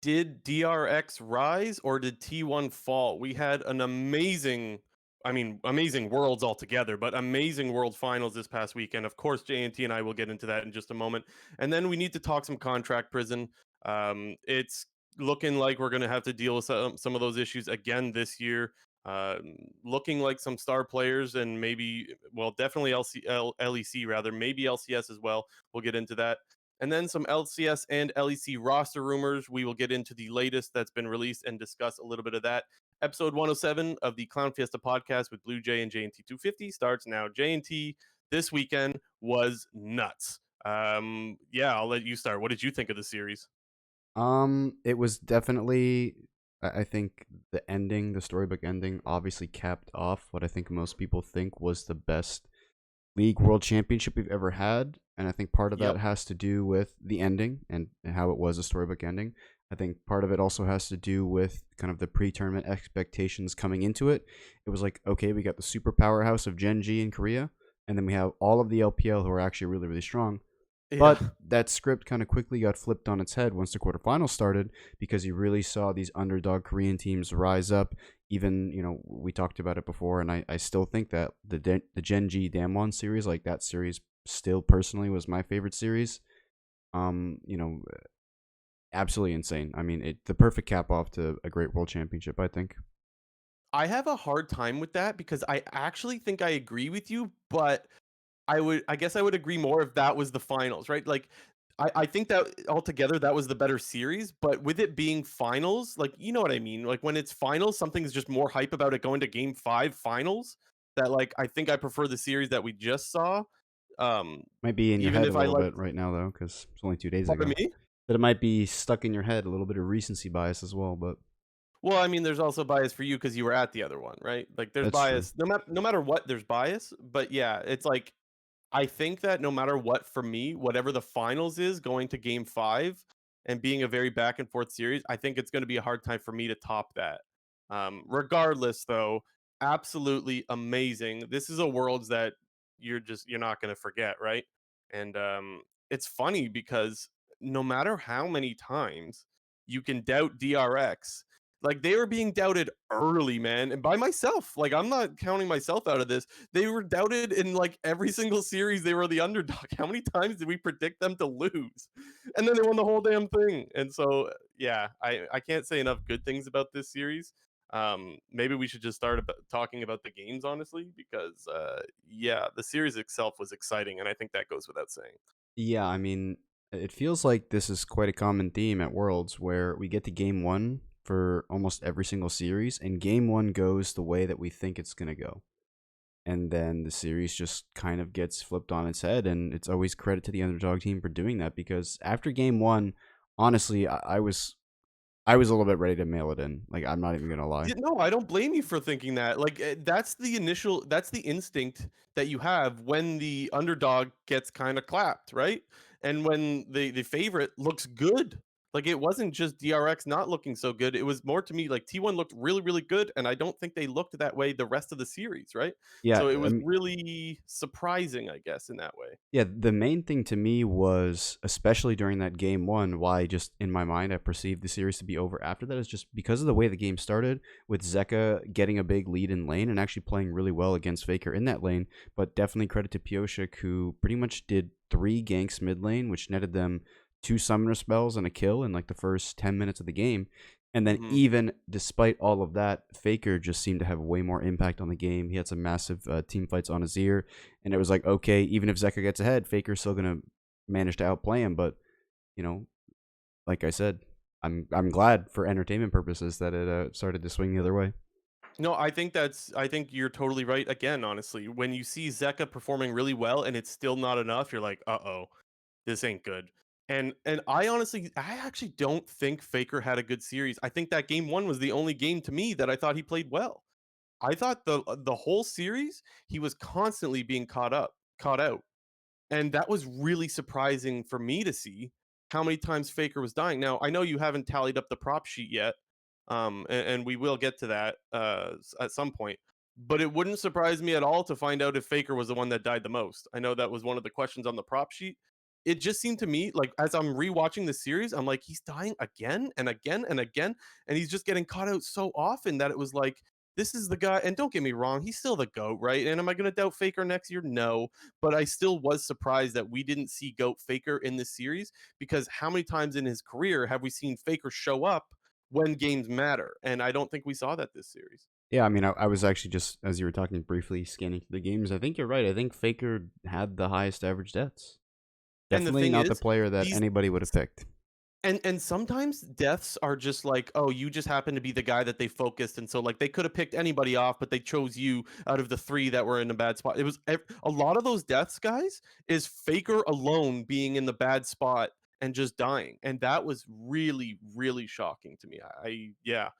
did DRX rise or did T1 fall? We had an amazing, I mean, amazing worlds altogether, but amazing world finals this past weekend. Of course, JNT and I will get into that in just a moment. And then we need to talk some contract prison. It's looking like we're going to have to deal with some of those issues again this year. Looking like some star players and maybe, well, definitely LEC rather, maybe LCS as well. We'll get into that. And then some LCS and LEC roster rumors. We will get into the latest that's been released and discuss a little bit of that. Episode 107 of the Clown Fiesta podcast with Blue Jay and JNT 250 starts now. JNT this weekend was nuts. Yeah, I'll let you start. What did you think of the series? It was definitely, I think the ending, the storybook ending, obviously capped off what I think most people think was the best League World Championship we've ever had. And I think part of that Yep. has to do with the ending and how it was a storybook ending. I think part of it also has to do with kind of the pre-tournament expectations coming into it. It was like, okay, we got the super powerhouse of Gen G in Korea, and then we have all of the LPL who are actually really, really strong. Yeah. But that script kind of quickly got flipped on its head once the quarterfinals started because you really saw these underdog Korean teams rise up. Even, we talked about it before, and I still think that the Gen G Damwon series, like that series, still personally was my favorite series. Um, you know, Absolutely insane. I mean, the perfect cap off to a great world championship, I think. I have a hard time with that because I actually think I agree with you, but I guess I would agree more if that was the finals, right? Like I think that altogether that was the better series, but with it being finals, like you know what I mean? Like when it's finals, something's just more hype about it going to game 5 finals that like I think I prefer the series that we just saw. Um Might be in your even head a if I little like bit right now, though, because it's only 2 days pardon ago. me? But it might be stuck in your head, a little bit of recency bias as well, but Well, I mean, there's also bias for you because you were at the other one, right? Like there's that's true. bias no matter what, there's bias. But yeah, it's like I think that no matter what, for me, whatever the finals is, going to game 5 and being a very back and forth series, I think it's going to be a hard time for me to top that. Regardless, though, absolutely amazing. This is a worlds that you're not going to forget, right? And it's funny because no matter how many times you can doubt DRX, like they were being doubted early, man, and by myself. Like I'm not counting myself out of this. They were doubted in like every single series they were the underdog. How many times did we predict them to lose? And then they won the whole damn thing. And so yeah, I can't say enough good things about this series. Maybe we should just start talking about the games honestly because yeah, the series itself was exciting and I think that goes without saying. Yeah, I mean, it feels like this is quite a common theme at Worlds where we get to game one for almost every single series, and game one goes the way that we think it's going to go. And then the series just kind of gets flipped on its head, and it's always credit to the underdog team for doing that because after game one, honestly, I was a little bit ready to mail it in. Like, I'm not even going to lie. Yeah, no, I don't blame you for thinking that. Like that's the instinct that you have when the underdog gets kind of clapped, right? And when the favorite looks good. Like it wasn't just DRX not looking so good. It was more to me like T1 looked really really good and I don't think they looked that way the rest of the series, right? Yeah, So it I was mean, really surprising, I guess, in that way. Yeah, the main thing to me was, especially during that game one, why just in my mind I perceived the series to be over after that is just because of the way the game started, with Zeka getting a big lead in lane and actually playing really well against Faker in that lane. But definitely credit to Pioshik, who pretty much did 3 ganks mid lane, which netted them 2 summoner spells and a kill in like the first 10 minutes of the game. And then, Mhm. even despite all of that, Faker just seemed to have way more impact on the game. He had some massive team fights on his ear, and it was like, okay, even if Zeka gets ahead, Faker's still gonna manage to outplay him. But you know, like I said, I'm glad for entertainment purposes that it started to swing the other way. No, I think you're totally right again, honestly. When you see Zeka performing really well and it's still not enough, you're like, "Uh-oh, this ain't good." And I actually don't think Faker had a good series. I think that game 1 was the only game to me that I thought he played well. I thought the whole series he was constantly being caught out. And that was really surprising for me to see how many times Faker was dying. Now, I know you haven't tallied up the prop sheet yet, and we will get to that at some point. But it wouldn't surprise me at all to find out if Faker was the one that died the most. I know that was one of the questions on the prop sheet. it just seemed to me like as I'm rewatching the series, I'm like, he's dying again and again and again, and he's just getting caught out so often that it was like, this is the guy. And don't get me wrong, he's still the GOAT, right? And am I going to doubt Faker next year? No. But I still was surprised that we didn't see GOAT Faker in this series, because how many times in his career have we seen Faker show up when games matter? And I don't think we saw that this series. Yeah, I mean, I was actually just, as you were talking, briefly scanning through the games. I think you're right. I think Faker had the highest average deaths. And the Definitely thing not the is, player that these anybody would have picked. and sometimes deaths are just like, oh, you just happen to be the guy that they focused, and so like they could have picked anybody off, but they chose you out of the three that were in a bad spot. It was a lot of those deaths, guys, is Faker alone being in the bad spot and just dying, and that was really really shocking to me. Yeah.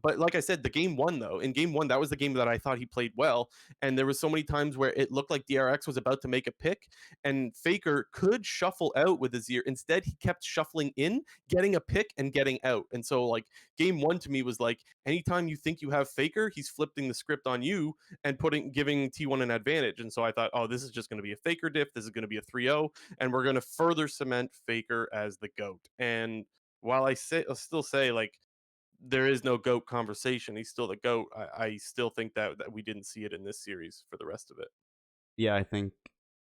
But like I said, the game one though, in game one, that was the game that I thought he played well, and there was so many times where it looked like DRX was about to make a pick, and Faker could shuffle out with his ear. Instead, he kept shuffling in, getting a pick and getting out. And so like game one to me was like, anytime you think you have Faker, he's flipping the script on you and giving T1 an advantage. And so I thought, oh, this is just going to be a Faker diff. This is going to be a 3-0, and we're going to further cement Faker as the GOAT. And while I'll still say like there is no GOAT conversation, he's still the GOAT. I still think that we didn't see it in this series for the rest of it. Yeah, I think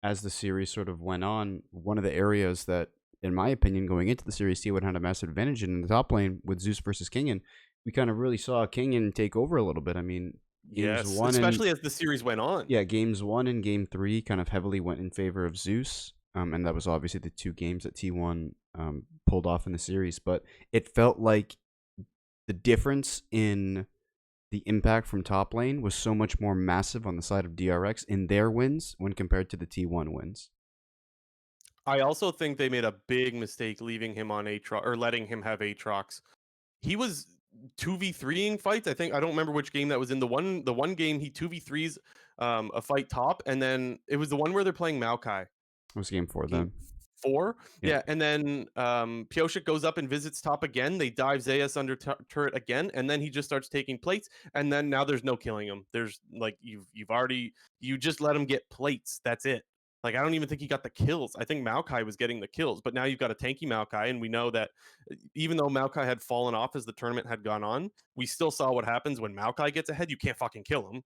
as the series sort of went on, one of the areas that, in my opinion, going into the series, T1 had a massive advantage in the top lane with Zeus versus Kingen. We kind of really saw Kingen take over a little bit. I mean, games Yes, one and especially as the series went on. yeah, games one and game three kind of heavily went in favor of Zeus. And that was obviously the two games that T1 pulled off in the series. But it felt like the difference in the impact from top lane was so much more massive on the side of DRX in their wins when compared to the T1 wins. I also think they made a big mistake leaving him on Aatrox or letting him have Aatrox. He was 2v3ing fights. I think I don't remember which game that was in. The one game he 2v3s a fight top, and then it was the one where they're playing Maokai. It was game four Game then. 4? Yeah. Yeah, and then, Pyosik goes up and visits top again, they dive Zayas under turret again, and then he just starts taking plates, and then now there's no killing him. There's, like, you've already you just let him get plates, that's it. Like, I don't even think he got the kills. I think Maokai was getting the kills, but now you've got a tanky Maokai, and we know that, even though Maokai had fallen off as the tournament had gone on, we still saw what happens when Maokai gets ahead, you can't fucking kill him.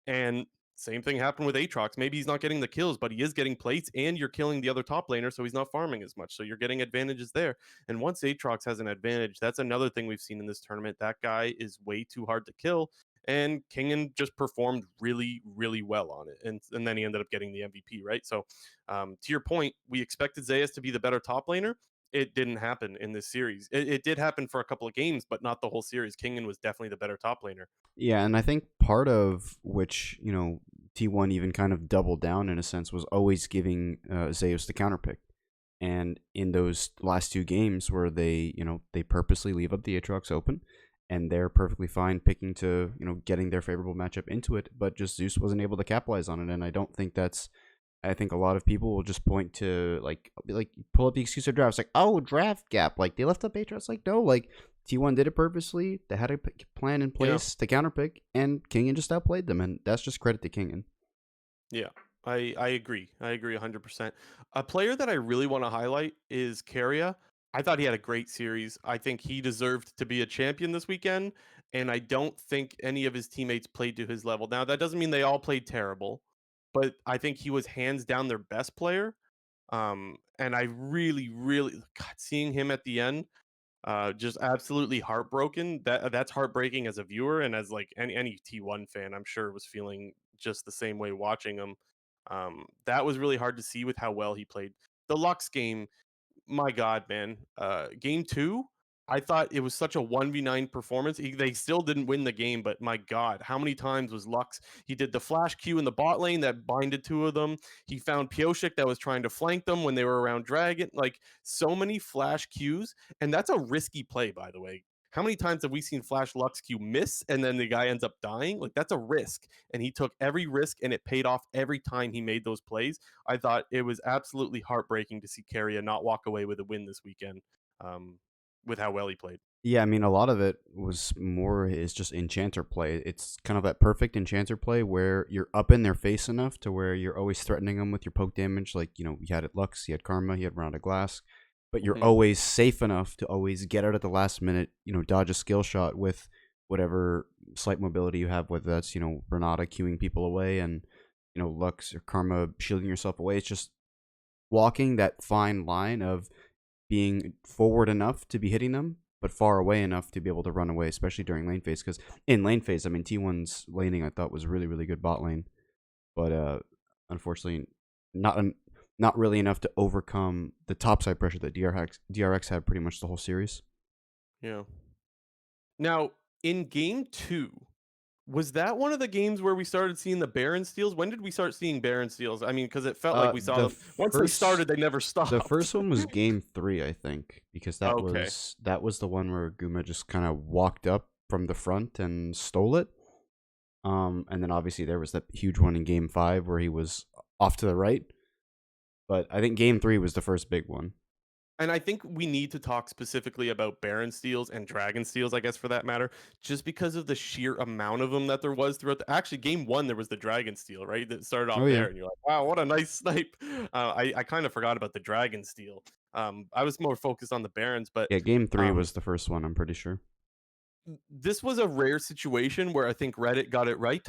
And same thing happened with Aatrox. Maybe he's not getting the kills, but he is getting plates, and you're killing the other top laner, so he's not farming as much. So you're getting advantages there. And once Aatrox has an advantage, that's another thing we've seen in this tournament. That guy is way too hard to kill. And Kingen just performed really, really well on it. And then he ended up getting the MVP, right? So to your point, we expected Zayas to be the better top laner. It didn't happen in this series. It did happen for a couple of games, but not the whole series. Kingen was definitely the better top laner. Yeah, and I think part of which, T1 even kind of doubled down in a sense was always giving Zeus the counter pick. And in those last two games where they purposely leave up the Aatrox open and they're perfectly fine picking to, getting their favorable matchup into it, but just Zeus wasn't able to capitalize on it. And I think a lot of people will just point to like pull up the excuse of drafts, like, oh, draft gap, like they left up Aatrox. Like, no, like T1 did it purposely. They had a plan in Yeah. place to counterpick, and Kingen just outplayed them, and that's just credit to Kingen. Yeah, I agree. I agree 100%. A player that I really want to highlight is Carrier. I thought he had a great series. I think he deserved to be a champion this weekend, and I don't think any of his teammates played to his level. Now, that doesn't mean they all played terrible, but I think he was hands down their best player. And I really, really, God, seeing him at the end, just absolutely heartbroken. That's heartbreaking as a viewer, and as like any T1 fan, I'm sure was feeling just the same way watching him. That was really hard to see with how well he played. The Lux game, my God, man. Game two, I thought it was such a 1v9 performance. They still didn't win the game, but my God, how many times was Lux? He did the flash Q in the bot lane that binded two of them. He found Pyosik that was trying to flank them when they were around Dragon. Like, so many flash Qs. And that's a risky play, by the way. How many times have we seen Flash Lux Q miss and then the guy ends up dying? Like, that's a risk. And he took every risk and it paid off every time he made those plays. I thought it was absolutely heartbreaking to see Carrier not walk away with a win this weekend, um, with how well he played. Yeah, I mean, a lot of it was more is just enchanter play. It's kind of that perfect enchanter play where you're up in their face enough to where you're always threatening them with your poke damage. Like, you had it Lux, you had Karma, you had Round of Glass, but you're Hmm. always safe enough to always get out at the last minute, dodge a skill shot with whatever slight mobility you have, whether that's, Renata queuing people away and, Lux or Karma shielding yourself away. It's just walking that fine line of being forward enough to be hitting them, but far away enough to be able to run away, especially during lane phase. Because in lane phase, I mean, T1's laning I thought was really, really good bot lane, but unfortunately, not not really enough to overcome the topside pressure that DRX had pretty much the whole series. Yeah. Now, in game two, was that one of the games where we started seeing the Baron steals? When did we start seeing Baron steals? I mean, because it felt like we saw The them once they first started, they never the stopped. first one was game 3, I think, because that Okay. was that was the one where Guma just kind of walked up from the front and stole it. And then obviously there was that huge one in game 5 where he was off to the right. But I think game 3 was the first big one. And I think we need to talk specifically about Baron steals and Dragon steals, I guess, for that matter, just because of the sheer amount of them that there was throughout actually, game one, there was the Dragon steal, right? That started Oh off yeah. there, and you're like, wow, what a nice snipe. I kind of forgot about the Dragon steal. I was more focused on the Barons, but Yeah, game 3 um, was the first one, I'm pretty sure. this was a rare situation where I think Reddit got it right.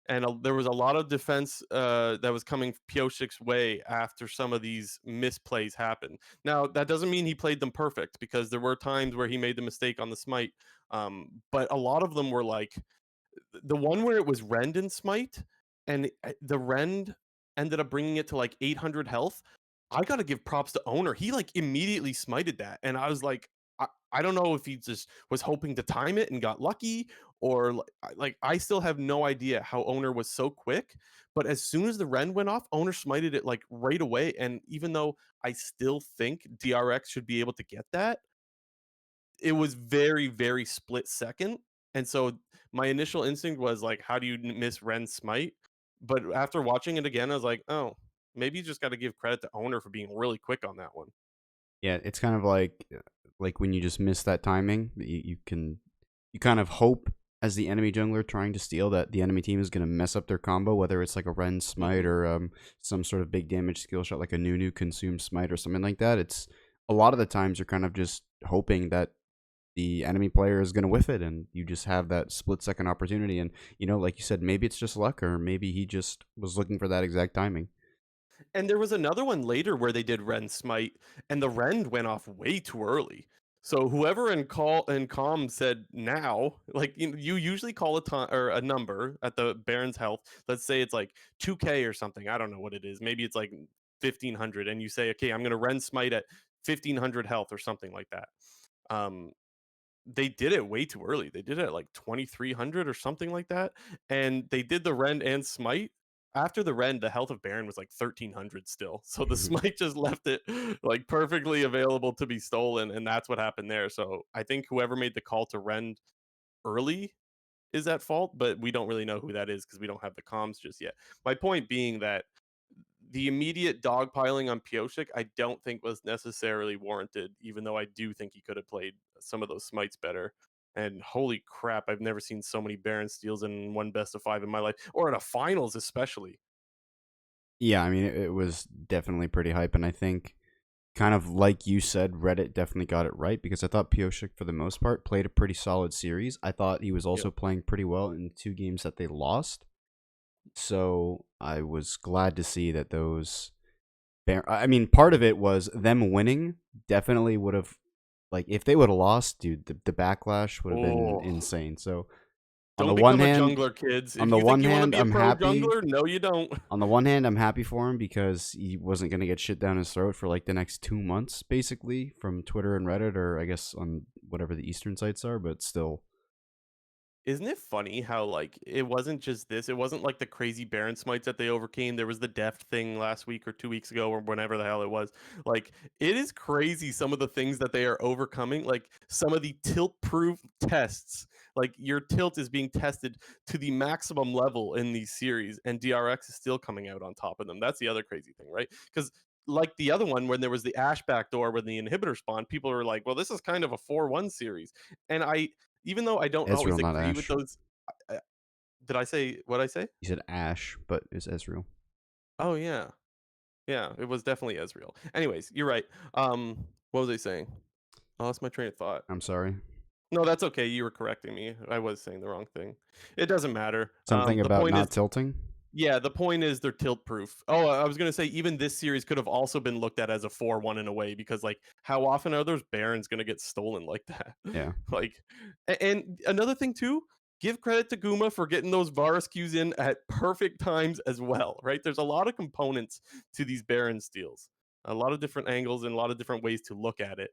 And there was a lot of defense that was coming Piosik's way after some of these misplays happened. Now, that doesn't mean he played them perfect because there were times where he made the mistake on the smite. But a lot of them were like the one where it was Rend and Smite, and the Rend ended up bringing it to like 800 health. I got to give props to Owner. He like immediately smited that, and I was like, I don't know if he just was hoping to time it and got lucky, or like I still have no idea how Owner was so quick. But as soon as the Rend went off, Owner smited it like right away. And even though I still think DRX should be able to get that, it was very, very split second. And so my initial instinct was like, how do you miss Ren's smite? But after watching it again, I was like, oh, maybe you just got to give credit to Owner for being really quick on that one. Yeah, it's kind of like when you just miss that timing, you kind of hope as the enemy jungler trying to steal that the enemy team is going to mess up their combo, whether it's like a Ren smite Hmm. or some sort of big damage skill shot like a Nunu consume smite or something like that. It's a lot of the times you're kind of just hoping that the enemy player is going to whiff it and you just have that split second opportunity. And like you said, maybe it's just luck or maybe he just was looking for that exact timing. And there was another one later where they did Ren smite, and the Rend went off way too early. So whoever in call and com said now, like you usually call a time or a number at the Baron's health. Let's say it's like 2K or something. I don't know what it is. Maybe it's like 1500, and you say, okay, I'm gonna Ren smite at 1500 health or something like that. Um, they did it way too early. They did it at like 2300 or something like that. And they did the Rend and Smite. After the Rend, the health of Baron was like 1300 still. So the Smite just left it like perfectly available to be stolen. And that's what happened there. So I think whoever made the call to Rend early is at fault, but we don't really know who that is because we don't have the comms just yet. My point being that the immediate dogpiling on Piosik, I don't think was necessarily warranted, even though I do think he could have played some of those smites better. And holy crap, I've never seen so many Baron steals in one best of five in my life, or in a finals especially. Yeah, I mean, it was definitely pretty hype, and I think kind of like you said, Reddit definitely got it right because I thought Pioshik, for the most part, played a pretty solid series. I thought he was Yep. also playing pretty well in 2 games that they lost. So I was glad to see that those. I mean, part of it was them winning. Definitely would have, like, if they would have lost, dude, the backlash would have been Oh, insane. So on the don't one become a hand, jungler, kids. on If the you think one you want to hand, be a I'm pro happy. jungler, no, you don't. On the one hand, I'm happy for him because he wasn't going to get shit down his throat for like the next 2 months, basically, from Twitter and Reddit, or I guess on whatever the Eastern sites are, but still. Isn't it funny how like it wasn't just this? It wasn't like the crazy Baron smites that they overcame. There was the deft thing last week or 2 weeks ago or whenever the hell it was. Like it is crazy some of the things that they are overcoming. Like some of the tilt proof tests. Like your tilt is being tested to the maximum level in these series, and DRX is still coming out on top of them. That's the other crazy thing, right? Because like the other one when there was the Ash backdoor when the inhibitor spawned, people were like, "Well, this is kind of a 4-1 series." And even though I don't always Ezreal, not agree with Ash. those, uh, did I say what I say? You said Ash, but it's Ezreal. Oh yeah, yeah, it was definitely Ezreal. Anyways, you're right. What was I saying? I lost my train of thought. I'm sorry. No, that's okay. You were correcting me. I was saying the wrong thing. It doesn't matter. Something The about point not is, tilting? yeah, the point is they're tilt proof. Oh, I was gonna say even this series could have also been looked at as a 4-1 in a way because like how often are those barons gonna get stolen like that? Yeah. Like, and another thing too, give credit to Guma for getting those Varus Qs in at perfect times as well, right? There's a lot of components to these baron steals, a lot of different angles and a lot of different ways to look at it.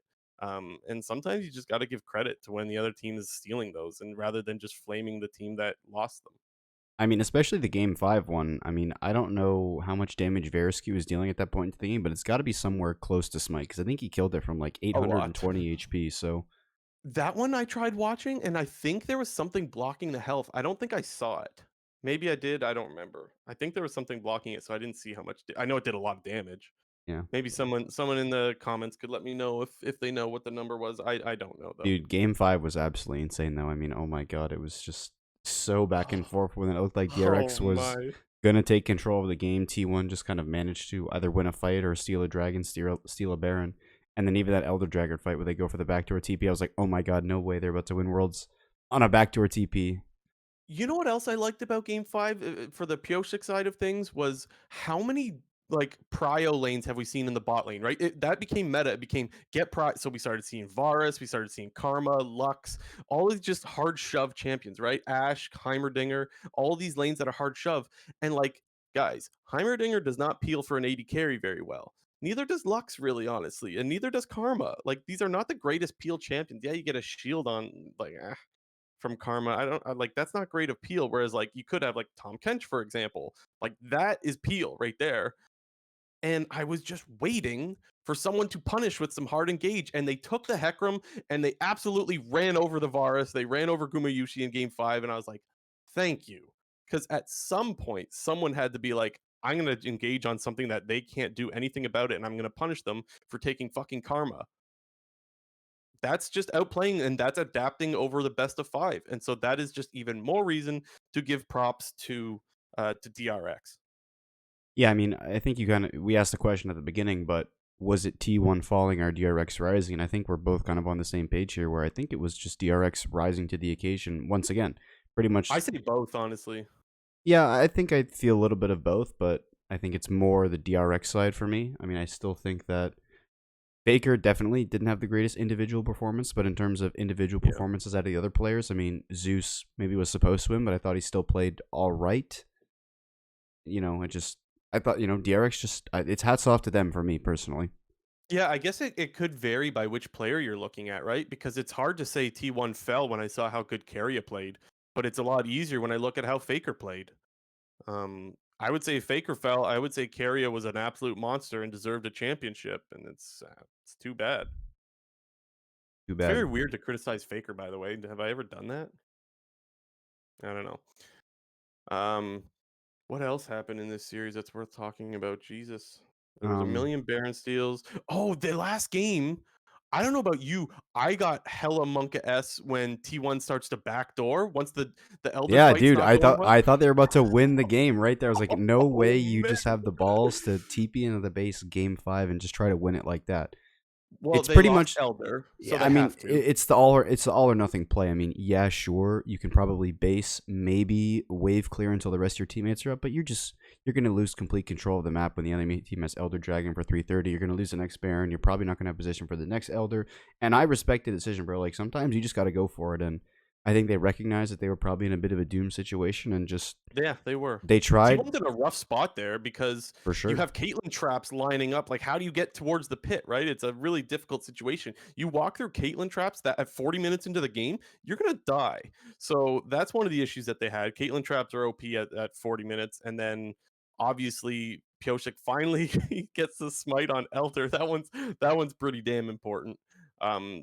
And sometimes you just got to give credit to when the other team is stealing those, and rather than just flaming the team that lost them. I mean, especially the game 5 one. I mean, I don't know how much damage Verescu was dealing at that point in the game, but it's got to be somewhere close to Smite because I think he killed it from like A lot. 820 HP. So, That one I tried watching, and I think there was something blocking the health. I don't think I saw it. Maybe I did. I don't remember. I think there was something blocking it, so I didn't see how much. I know it did a lot of damage. yeah. Maybe someone in the comments could let me know if they know what the number was. I don't know though. Dude, game 5 was absolutely insane, though. I mean, oh my god, it was just so back and forth when it looked like Oh DRX was my. going to take control of the game. T1 just kind of managed to either win a fight or steal a dragon, steal a baron. And then even that Elder Dragon fight where they go for the backdoor TP, I was like, oh my god, no way, they're about to win Worlds on a backdoor TP. You know what else I liked about game 5, for the Pyosik side of things was how many, like, prio lanes have we seen in the bot lane, right? That became meta, it became get prio so we started seeing Varus, we started seeing Karma, Lux, all these just hard shove champions, right? Ashe, Heimerdinger, all these lanes that are hard shove, and, like, guys, Heimerdinger does not peel for an AD carry very well. Neither does Lux, really, honestly, and neither does Karma. Like, these are not the greatest peel champions. Yeah, you get a shield on, like, from Karma. I like that's not great of peel. Whereas like you could have like Tom Kench, for example. Like that is peel right there. And I was just waiting for someone to punish with some hard engage. And they took the Hecarim and they absolutely ran over the Varus. They ran over Gumayushi in game 5. And I was like, thank you. Because at some point, someone had to be like, I'm going to engage on something that they can't do anything about it. And I'm going to punish them for taking fucking Karma. That's just outplaying and that's adapting over the best of 5. And so that is just even more reason to give props to DRX. Yeah, I mean, I think we asked the question at the beginning, but was it T1 falling or DRX rising? And I think we're both kind of on the same page here, where I think it was just DRX rising to the occasion once again. Pretty I much, say both, honestly. yeah, I think I feel a little bit of both, but I think it's more the DRX side for me. I mean, I still think that Baker definitely didn't have the greatest individual performance, but in terms of individual Yeah. performances out of the other players, I mean, Zeus maybe was supposed to win, but I thought he still played all right. I thought, DRX it's hats off to them for me personally. Yeah, I guess it could vary by which player you're looking at, right? Because it's hard to say T1 fell when I saw how good Carrier played, but it's a lot easier when I look at how Faker played. I would say Faker fell. I would say Carrier was an absolute monster and deserved a championship, and it's too bad. Too It's very bad. weird to criticize Faker, by the way. Have I ever done that? I don't know. Um, what else happened in this series that's worth talking about? Jesus. There was a Um, million Baron steals. Oh, the last game. I don't know about you. I got hella Monka S when T1 starts to backdoor once the Elder yeah, fight's dude, not going well. I thought they were about to win the game right there. I was like, no way Oh you man. just have the balls to TP into the base game 5 and just try to win it like that. Well, It's they pretty lost much Elder, so Yeah, they I mean, have to. it's the all or nothing play. I mean, yeah, sure, you can probably base, maybe wave clear until the rest of your teammates are up, but you're gonna lose complete control of the map when the enemy team has Elder Dragon for 330. You're gonna lose the next Baron. You're probably not gonna have position for the next Elder. And I respect the decision, bro. Like sometimes you just got to go for it. And I think they recognized that they were probably in a bit of a doom situation and just Yeah, they were. they tried T1's in a rough spot there because for you sure. have Caitlyn traps lining up. Like, how do you get towards the pit, right? It's a really difficult situation. You walk through Caitlyn traps that at 40 minutes into the game, you're going to die. So that's one of the issues that they had. Caitlyn traps are OP at 40 minutes. And then obviously, Pyosik finally gets the smite on Elder. That one's pretty damn important.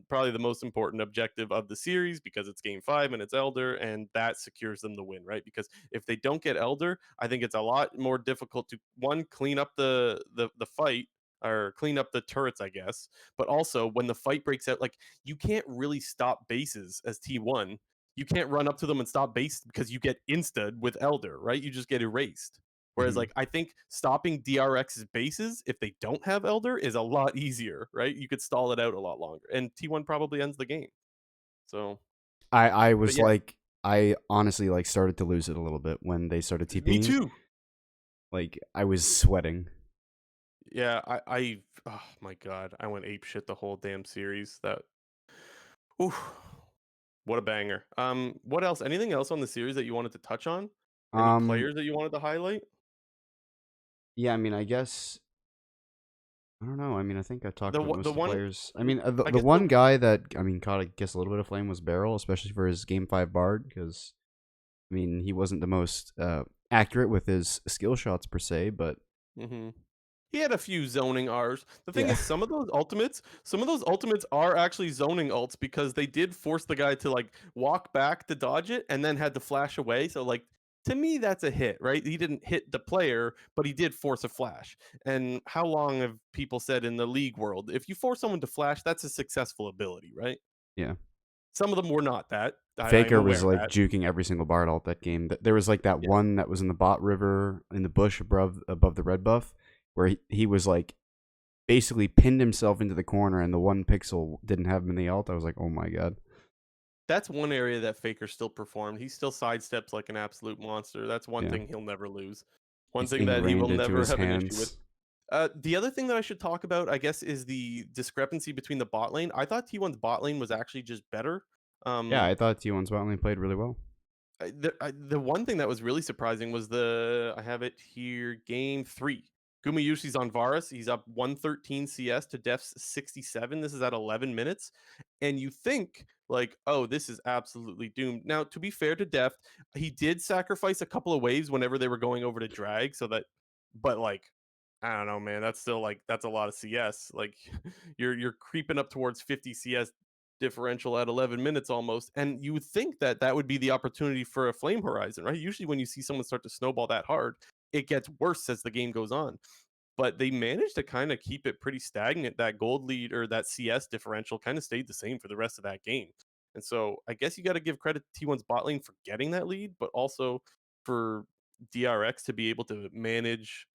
Probably the most important objective of the series because it's game 5 and it's Elder, and that secures them the win, right? Because if they don't get Elder, I think it's a lot more difficult to one clean up the fight or clean up the turrets, I guess. But also when the fight breaks out, like you can't really stop bases as T1. You can't run up to them and stop base because you get instad with Elder, right? You just get erased. Whereas Hmm. like I think stopping DRX's bases if they don't have Elder is a lot easier, right? You could stall it out a lot longer. And T1 probably ends the game. So, I but was yeah, like, I honestly like started to lose it a little bit when they started me TPing. too. Like I was sweating. Yeah, I oh my god, I went ape shit the whole damn series. That oof, what a banger. What else? Anything else on the series that you wanted to touch on? Any Um, players that you wanted to highlight? yeah, I mean, I guess I don't know. I mean, I think I talked about The most of the one, players. I mean, the I the guess one guy that I mean caught I guess a little bit of flame was Beryl, especially for his Game 5 Bard, because I mean he wasn't the most accurate with his skill shots per se, but mhm. He had a few zoning Rs. The thing yeah, is, some of those ultimates are actually zoning ults because they did force the guy to like walk back to dodge it and then had to flash away. So like to me, that's a hit, right? He didn't hit the player, but he did force a flash. And how long have people said in the league world, if you force someone to flash, that's a successful ability, right? yeah. Some of them were not that. I'm Faker was aware of like that. juking every single Bard alt that game. There was like that Yeah. one that was in the bot river in the bush above the red buff, where he was like basically pinned himself into the corner, and the one pixel didn't have him in the alt. I was like, oh my god, That's one area that Faker still performed. He still sidesteps like an absolute monster. That's one yeah, thing he'll never lose. One it's thing that he will ingrained into never his have an issue with. hands. The other thing that I should talk about, I guess, is the discrepancy between the bot lane. I thought T1's bot lane was actually just better. Yeah, Um, I thought T1's bot lane played really well. the one thing that was really surprising was the I have it here, game 3. Gumayusi's on Varus. He's up 113 CS to Def's 67. This is at 11 minutes. And you think, like, oh, this is absolutely doomed. Now, to be fair to Def, he did sacrifice a couple of waves whenever they were going over to drag, so that, but like, I don't know, man. That's still like that's a lot of CS. Like you're creeping up towards 50 CS differential at 11 minutes almost. And you would think that that would be the opportunity for a flame horizon, right? Usually, when you see someone start to snowball that hard, it gets worse as the game goes on. But they managed to kind of keep it pretty stagnant. That gold lead or that CS differential kind of stayed the same for the rest of that game. And so I guess you got to give credit to T1's bot lane for getting that lead, but also for DRX to be able to manage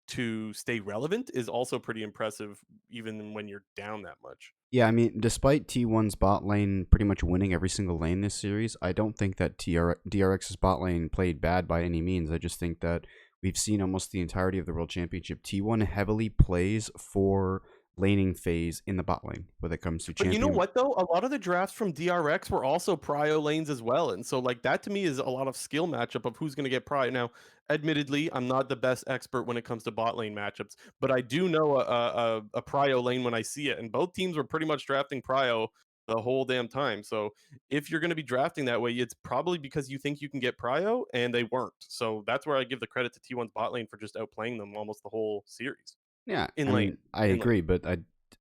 to stay relevant is also pretty impressive, even when you're down that much. Yeah, I mean, despite T1's bot lane pretty much winning every single lane this series, I don't think that DRX's bot lane played bad by any means. I just think that we've seen almost the entirety of the World Championship. T1 heavily plays for laning phase in the bot lane when it comes to But you know champion. what though? A lot of the drafts from DRX were also prio lanes as well. And so like that to me is a lot of skill matchup of who's going to get prio. Now, admittedly, I'm not the best expert when it comes to bot lane matchups, but I do know a prio lane when I see it. And both teams were pretty much drafting prio the whole damn time. So if you're going to be drafting that way, it's probably because you think you can get prio and they weren't. So that's where I give the credit to T1's bot lane for just outplaying them almost the whole series. Yeah, In I lane. mean, I In lane. agree, but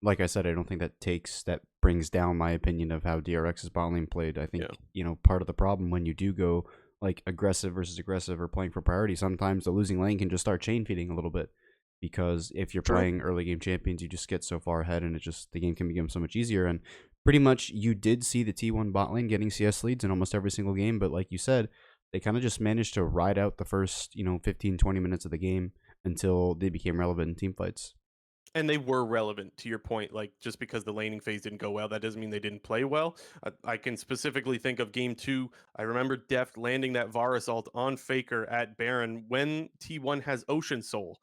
like I said, I don't think that brings down my opinion of how DRX's bot lane played. I Yeah. think, part of the problem when you do go like aggressive versus aggressive or playing for priority, sometimes the losing lane can just start chain feeding a little bit. Because if you're True. playing early game champions, you just get so far ahead and the game can become so much easier. And pretty much you did see the T1 bot lane getting CS leads in almost every single game, but like you said, they kind of just managed to ride out the first, 15, 20 minutes of the game until they became relevant in team fights. And they were relevant to your point. Like just because the laning phase didn't go well, that doesn't mean they didn't play well. I can specifically think of game 2. I remember Deft landing that Varus ult on Faker at Baron when T1 has Ocean Soul.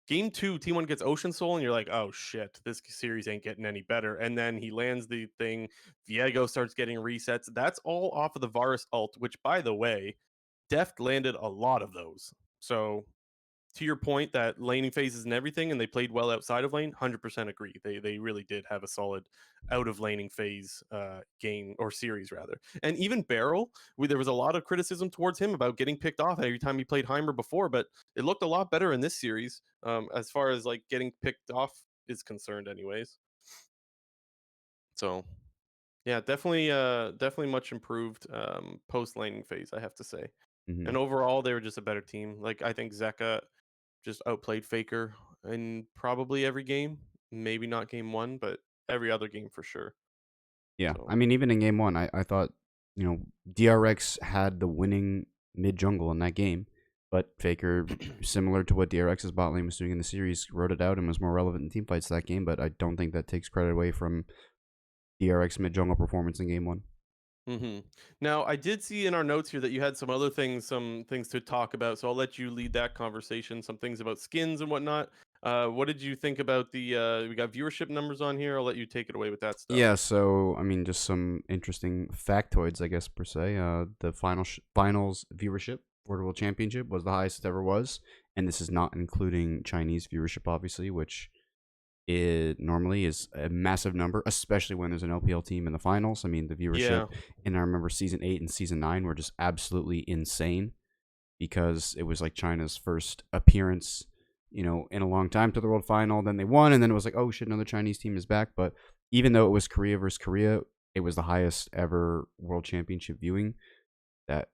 Game 2, T1 gets Ocean Soul, and you're like, oh shit, this series ain't getting any better. And then he lands the thing. Viego starts getting resets. That's all off of the Varus ult, which by the way, Deft landed a lot of those. So to your point that laning phases and everything, and they played well outside of lane, 100% agree. They really did have a solid out of laning phase game or series rather. And even Beryl, there was a lot of criticism towards him about getting picked off every time he played Heimer before, but it looked a lot better in this series as far as like getting picked off is concerned, anyways. So yeah, definitely much improved post laning phase, I have to say. Hmm. And overall, they were just a better team. Like I think Zeka just outplayed Faker. in probably every game. Maybe not game 1, but every other game for sure. Yeah, I So mean, even in game one, I thought, DRX had the winning mid jungle in that game, but Faker, similar to what DRX's bot lane was doing in the series, wrote it out and was more relevant in team fights that game. But I don't think that takes credit away from DRX mid jungle performance in game one. Now, I did see in our notes here that you had some things to talk about. So I'll let you lead that conversation. Some things about skins and whatnot. What did you think about the? We got viewership numbers on here. I'll let you take it away with that stuff. Yeah, so I mean, just some interesting factoids, I guess per se. The finals viewership for the World Championship was the highest it ever was, and this is not including Chinese viewership, obviously, which it normally is a massive number, especially when there's an LPL team in the finals. I mean, the viewership, Yeah, and I remember season 8 and season 9 were just absolutely insane because it was like China's first appearance, in a long time to the world final. Then they won, and then it was like, oh shit, another Chinese team is back. But even though it was Korea versus Korea, it was the highest ever world championship viewing that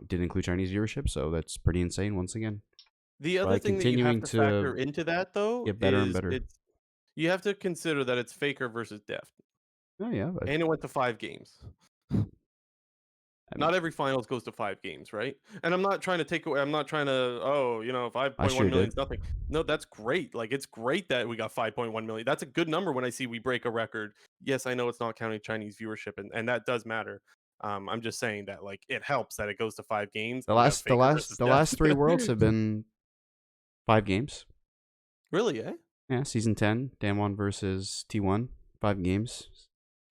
did include Chinese viewership. So that's pretty insane once again. the other By thing that you have continuing to factor to into that though get better and is better. it's you have to consider that it's Faker versus Deft, Oh yeah, and it went to 5 games. I mean, Not every finals goes to 5 games, right? And I'm not trying to take away. I'm not trying to. Oh, last 5.1 year million did. is nothing. No, that's great. Like it's great that we got 5.1 million. That's a good number when I see we break a record. Yes, I know it's not counting Chinese viewership, and that does matter. I'm just saying that like it helps that it goes to 5 games The and we got last the Faker last versus the Death. last three worlds have been 5 games. Really, eh? Yeah, season 10, Damwon versus T1, 5 games.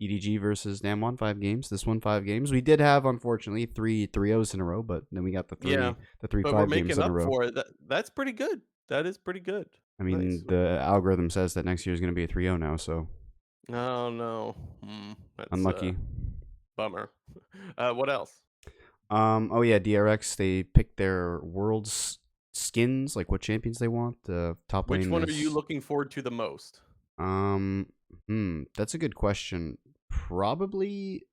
EDG versus Damwon, 5 games. This one, 5 games. We did have, unfortunately, three O's in a row, but then we got the Yeah, three but we're 5 games making in a up row. for it. That's pretty good. That is pretty good. I Nice. mean, the algorithm says that next year is going to be a 3-0 now, so Oh no, that's unlucky. bummer. What else? Oh yeah, DRX, they picked their world's skins, like what champions they want. The top Which lane one are you is looking forward to the most? um that's a good question. Probably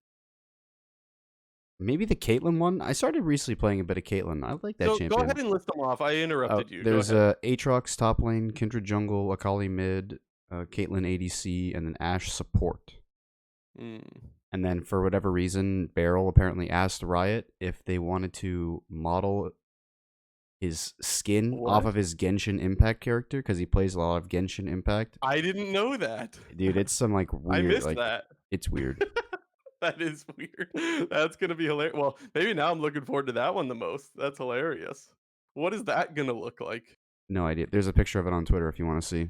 maybe the Caitlyn one. I started recently playing a bit of Caitlyn. I like that So go ahead champion. and list them off. I interrupted you. Go There's ahead. Aatrox top lane, Kindred jungle, Akali mid, Caitlyn ADC, and then Ashe support. Mm. And then for whatever reason, Beryl apparently asked Riot if they wanted to model his skin off What? of his Genshin Impact character because he plays a lot of Genshin Impact. I didn't know that. Dude, it's some like I weird, missed like that. it's weird. That is weird. That's gonna be hilarious. Well, maybe now I'm looking forward to that one the most. That's hilarious. What is that gonna look like? No idea. There's a picture of it on Twitter if you want to see.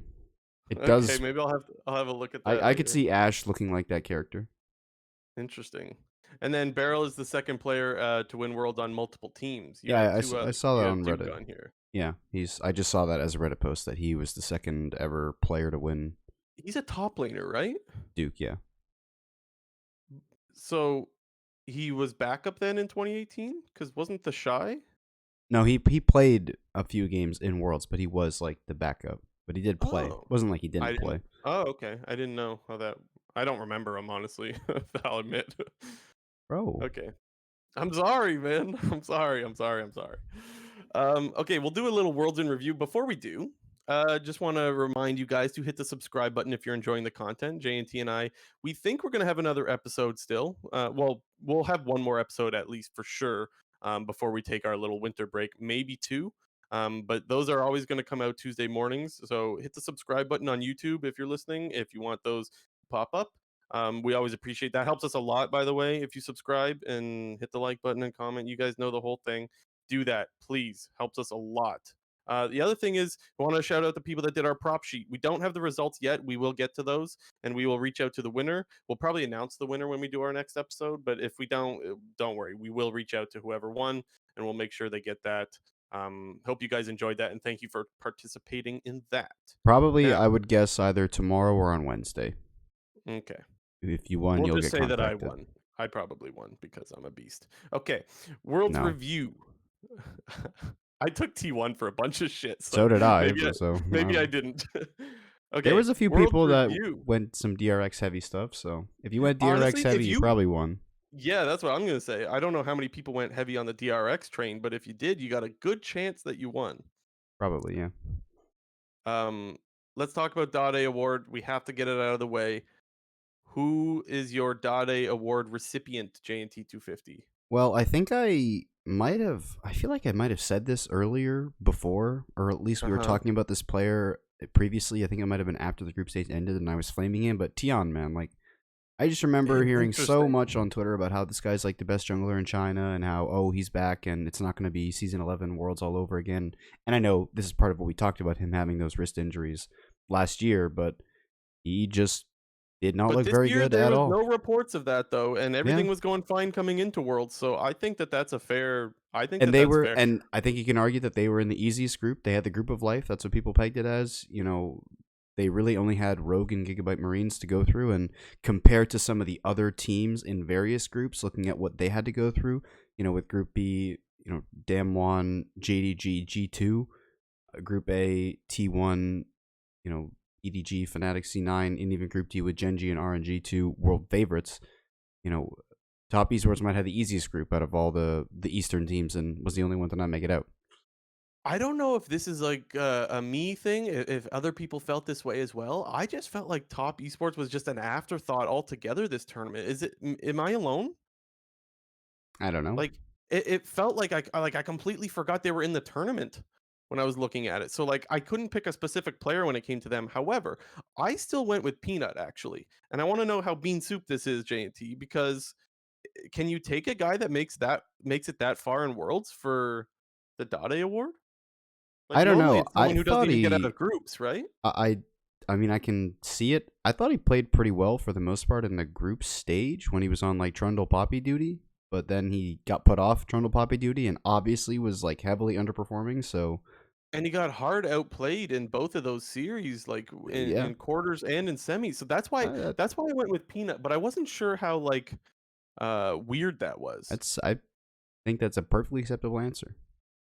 It Okay, does. maybe I'll have a look at that I could later. see Ashe looking like that character. Interesting. And then Beryl is the second player to win Worlds on multiple teams. Yeah, I saw that You have on Duke Reddit. on here. Yeah, I just saw that as a Reddit post that he was the second ever player to win He's a top laner, right? Duke. Yeah. So he was backup then in 2018 because wasn't the shy? No, he played a few games in Worlds, but he was like the backup. But he did play. It Oh, wasn't like he I didn't didn't. play. Oh, okay. I didn't know how that. I don't remember him honestly. I'll admit. Bro. Okay. I'm sorry, man. I'm sorry. Okay, we'll do a little worlds in review. Before we do, just want to remind you guys to hit the subscribe button if you're enjoying the content. JNT and I, we think we're gonna have another episode still. Well, we'll have one more episode at least for sure. Before we take our little winter break, maybe two. But those are always going to come out Tuesday mornings. So hit the subscribe button on YouTube if you're listening. If you want those to pop up. We always appreciate that. Helps us a lot, by the way. If you subscribe and hit the like button and comment, you guys know the whole thing. Do that, please. Helps us a lot. The other thing is, I want to shout out the people that did our prop sheet. We don't have the results yet. We will get to those, and we will reach out to the winner. We'll probably announce the winner when we do our next episode. But if we don't worry. We will reach out to whoever won, and we'll make sure they get that. Hope you guys enjoyed that, and thank you for participating in that. Probably, Now, I would guess either tomorrow or on Wednesday. okay. If you won, We'll you'll just get say that I contacted. won. I probably won because I'm a beast. Okay, World's No. Review. I took T1 for a bunch of shit, So so did I. maybe I, So maybe I didn't. there Okay, was a few World's people that Review. went some DRX heavy stuff. So if you went DRX Honestly, heavy, you probably won. yeah, that's what I'm gonna say. I don't know how many people went heavy on the DRX train, but if you did, you got a good chance that you won. Probably, yeah. Um, let's talk about Dade Award. We have to get it out of the way. Who is your Dade Award recipient, JNT 250? Well, I think I feel like I might have said this earlier before, or at least we were Uh-huh. talking about this player previously. I think it might have been after the group stage ended and I was flaming him, but Tion, man, like, I just remember hearing so Interesting. much on Twitter about how this guy's like the best jungler in China and how, oh, he's back and it's not going to be season 11 worlds all over again. And I know this is part of what we talked about, him having those wrist injuries last year, but he just did not But look this very year good there at was all. no reports of that though, and Yeah. everything was going fine coming into Worlds. So I think that that's a fair. I think And that they that's were, fair. and I think you can argue that they were in the easiest group. They had the group of life. That's what people pegged it as. They really only had Rogue and Gigabyte Marines to go through. And compared to some of the other teams in various groups, looking at what they had to go through, with Group B, Damwon, JDG, G2, Group A, T1, EDG, Fnatic, C9, and even Group D with Genji and RNG2 world favorites. You know, Top Esports might have the easiest group out of all the Eastern teams and was the only one to not make it out. I don't know if this is like a me thing, if other people felt this way as well. I just felt like Top Esports was just an afterthought altogether this tournament. Am I alone? I don't know. Like it felt like I completely forgot they were in the tournament when I was looking at it. So like I couldn't pick a specific player when it came to them. However, I still went with Peanut actually. And I want to know how bean soup this is, J&T, because can you take a guy that makes it that far in Worlds for the Dade Award? Like I don't normally know. it's someone I who doesn't thought even get out he of groups, right? I I mean I can see it. I thought he played pretty well for the most part in the group stage when he was on like Trundle Poppy duty, but then he got put off Trundle Poppy duty and obviously was like heavily underperforming, so And he got hard outplayed in both of those series, like yeah. in quarters and in semis. So I, that's why I went with Peanut, but I wasn't sure how like weird that was. I think that's a perfectly acceptable answer.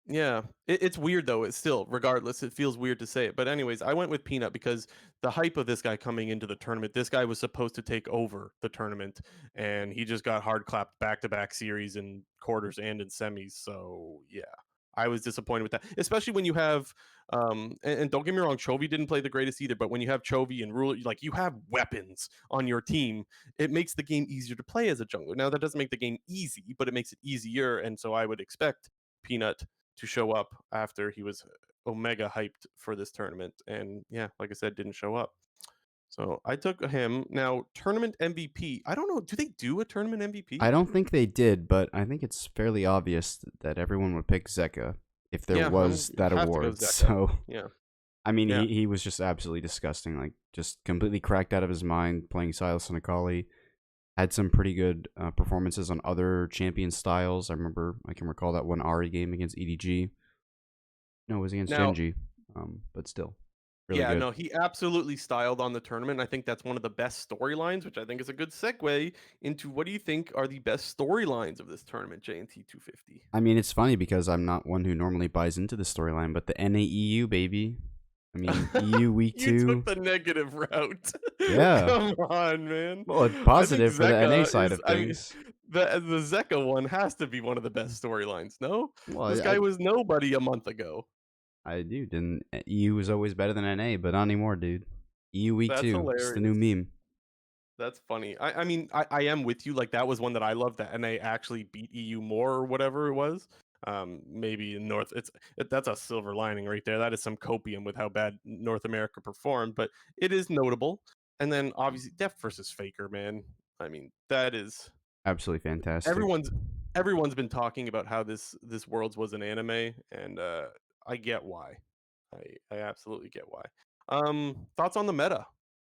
Yeah, it's weird though. It's still, regardless, it feels weird to say it. But anyways, I went with Peanut because the hype of this guy coming into the tournament. This guy was supposed to take over the tournament, and he just got hard clapped back to back series in quarters and in semis. So yeah, I was disappointed with that, especially when you have. And don't get me wrong, Chovy didn't play the greatest either. But when you have Chovy and Rule, like you have weapons on your team, it makes the game easier to play as a jungler. Now that doesn't make the game easy, but it makes it easier, and so I would expect Peanut to show up after he was omega hyped for this tournament. And yeah, like I said, didn't show up. So I took him. Now, tournament MVP. I don't know. Do they do a tournament I MVP? don't think they did, but I think it's fairly obvious that everyone would pick Zeka if there Yeah, was that have to go award. Zeka. So Yeah, I mean, yeah. he was just absolutely disgusting, like just completely cracked out of his mind playing Silas and Akali. Had some pretty good performances on other champion styles. I can recall that one Ari game against EDG. No, it was against Now, Genji, but still, really yeah, good. no, he absolutely styled on the tournament. I think that's one of the best storylines, which I think is a good segue into what do you think are the best storylines of this tournament, JNT 250? I mean, it's funny because I'm not one who normally buys into the storyline, but the NAEU baby. I mean, EU week You took two. the negative route. Yeah. Come on, man. Well, it's I think positive for the NA Zeka side is of I mean, things. the Zeka one has to be one of the best storylines, no? This Well, guy was nobody a month ago. I do. Didn't EU is always better than NA, but not anymore, dude. EU week That's two. It's the new hilarious. meme. That's funny. I mean, I am with you. Like that was one that I loved that NA actually beat EU more or whatever it was. Maybe in North, that's a silver lining right there. That is some copium with how bad North America performed, but it is notable. And then obviously Deft versus Faker, man. I mean, that is Absolutely fantastic. everyone's everyone's been talking about how this Worlds was an anime, and I get why. I absolutely get why. Thoughts on the meta?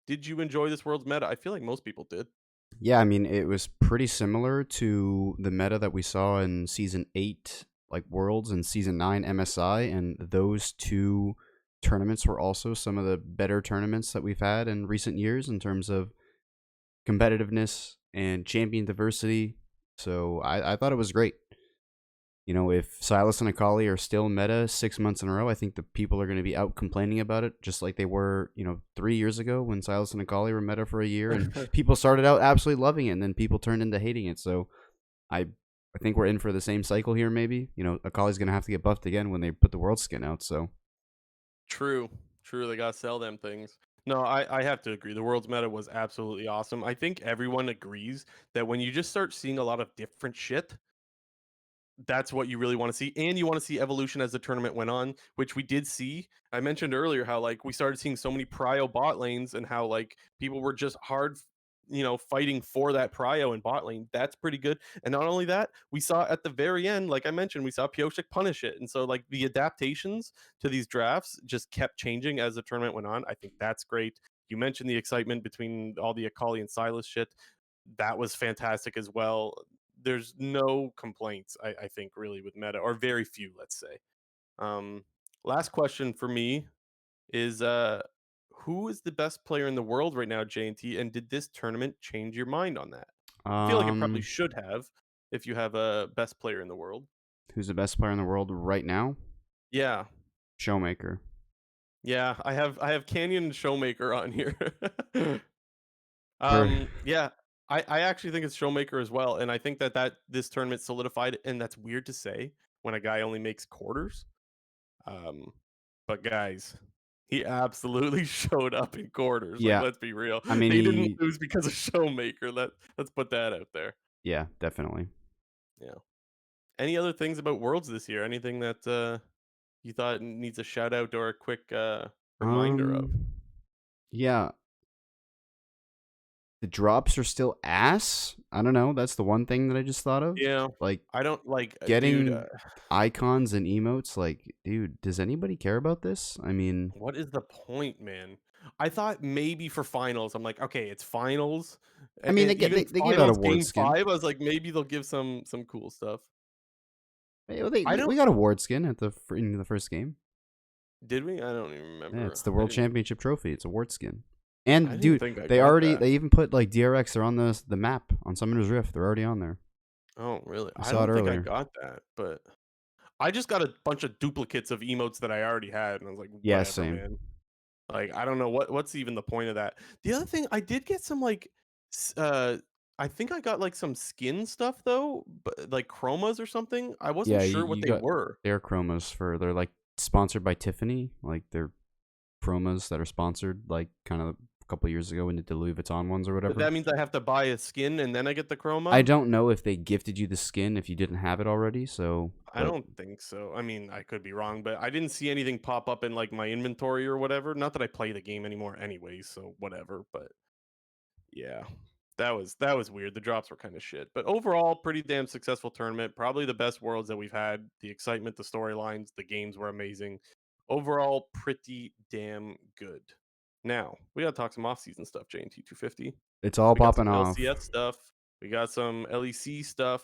Did you enjoy this World's meta? I feel like most people did. Yeah, I mean, it was pretty similar to the meta that we saw in season 8, like Worlds, and season 9 MSI, and those two tournaments were also some of the better tournaments that we've had in recent years in terms of competitiveness and champion diversity. So I thought it was great. If Silas and Akali are still meta 6 months in a row, I think the people are going to be out complaining about it, just like they were, 3 years ago when Silas and Akali were meta for a year, and people started out absolutely loving it, and then people turned into hating it. So I think we're in for the same cycle here. Maybe Akali's going to have to get buffed again when they put the world skin out. So True, True, they gotta sell them things. No, I have to agree. The world's meta was absolutely awesome. I think everyone agrees that when you just start seeing a lot of different shit, that's what you really want to see, and you want to see evolution as the tournament went on, which we did see. I mentioned earlier how like we started seeing so many prio bot lanes and how like people were just hard, fighting for that prio and bot lane. That's pretty good. And not only that, we saw at the very end, like I mentioned, we saw Pioshik punish it, and so like the adaptations to these drafts just kept changing as the tournament went on. I think that's great. You mentioned the excitement between all the Akali and Silas shit. That was fantastic as well. There's no complaints, I think, really with meta, or very few, let's say. Um, Last question for me is who is the best player in the world right now, JNT, and did this tournament change your mind on that? I feel like it probably Um, should have if you have a best player in the world. who's the best player in the world right now? Yeah. Showmaker. Yeah, I have Canyon and Showmaker on here. For Yeah, I actually think it's Showmaker as well, and I think that this tournament solidified, and that's weird to say when a guy only makes quarters. Um, but guys, he absolutely showed up in quarters. Like, yeah, let's be real. I mean He didn't he lose because of Showmaker. Let's put that out there. yeah, definitely. Yeah. Any other things about Worlds this year? Anything that you thought needs a shout out or a quick reminder of? Um yeah, the drops are still ass. I don't know, that's the one thing that I just thought of. Yeah, Like I don't like, dude. getting icons and emotes, like, dude, does anybody care about this? I mean, What is the point, man? I thought maybe for finals, I'm like, okay, it's finals, they and get even they give out finals award game skin. 5, I was like, maybe they'll give some cool stuff. I We don't got award skin at in the first game. Did we? I don't even Yeah, remember. it's the World Championship trophy. It's award skin. And I didn't dude, think I they got already that. they even put like DRX. They're on the map on Summoner's Rift. They're already on there. Oh, really? I I saw it don't think I earlier. got that, but I just got a bunch of duplicates of emotes that I already had, and I was like, Yeah, whatever, same. man. Like, I don't know what's even the point of that. The other thing, I did get some like I think I got like some skin stuff though, but like chromas or something. I wasn't Yeah, sure what you they got were. their chromas for they're like sponsored by Tiffany. Like they're chromas that are sponsored like kind of a couple years ago when the Louis Vuitton ones or But whatever. that means I have to buy a skin and then I get the I chroma? don't know if they gifted you the skin if you didn't have it already. So, I but don't think so. I mean, I could be wrong, but I didn't see anything pop up in like my inventory or whatever. Not that I play the game anymore anyways, so whatever, but yeah. That was weird. The drops were kind of shit. But overall, pretty damn successful tournament. Probably the best worlds that we've had. The excitement, the storylines, the games were amazing. Overall, pretty damn good. Now, we gotta talk some off-season stuff, JNT 250. it's all We got some popping off. LCS stuff. We got some LEC stuff.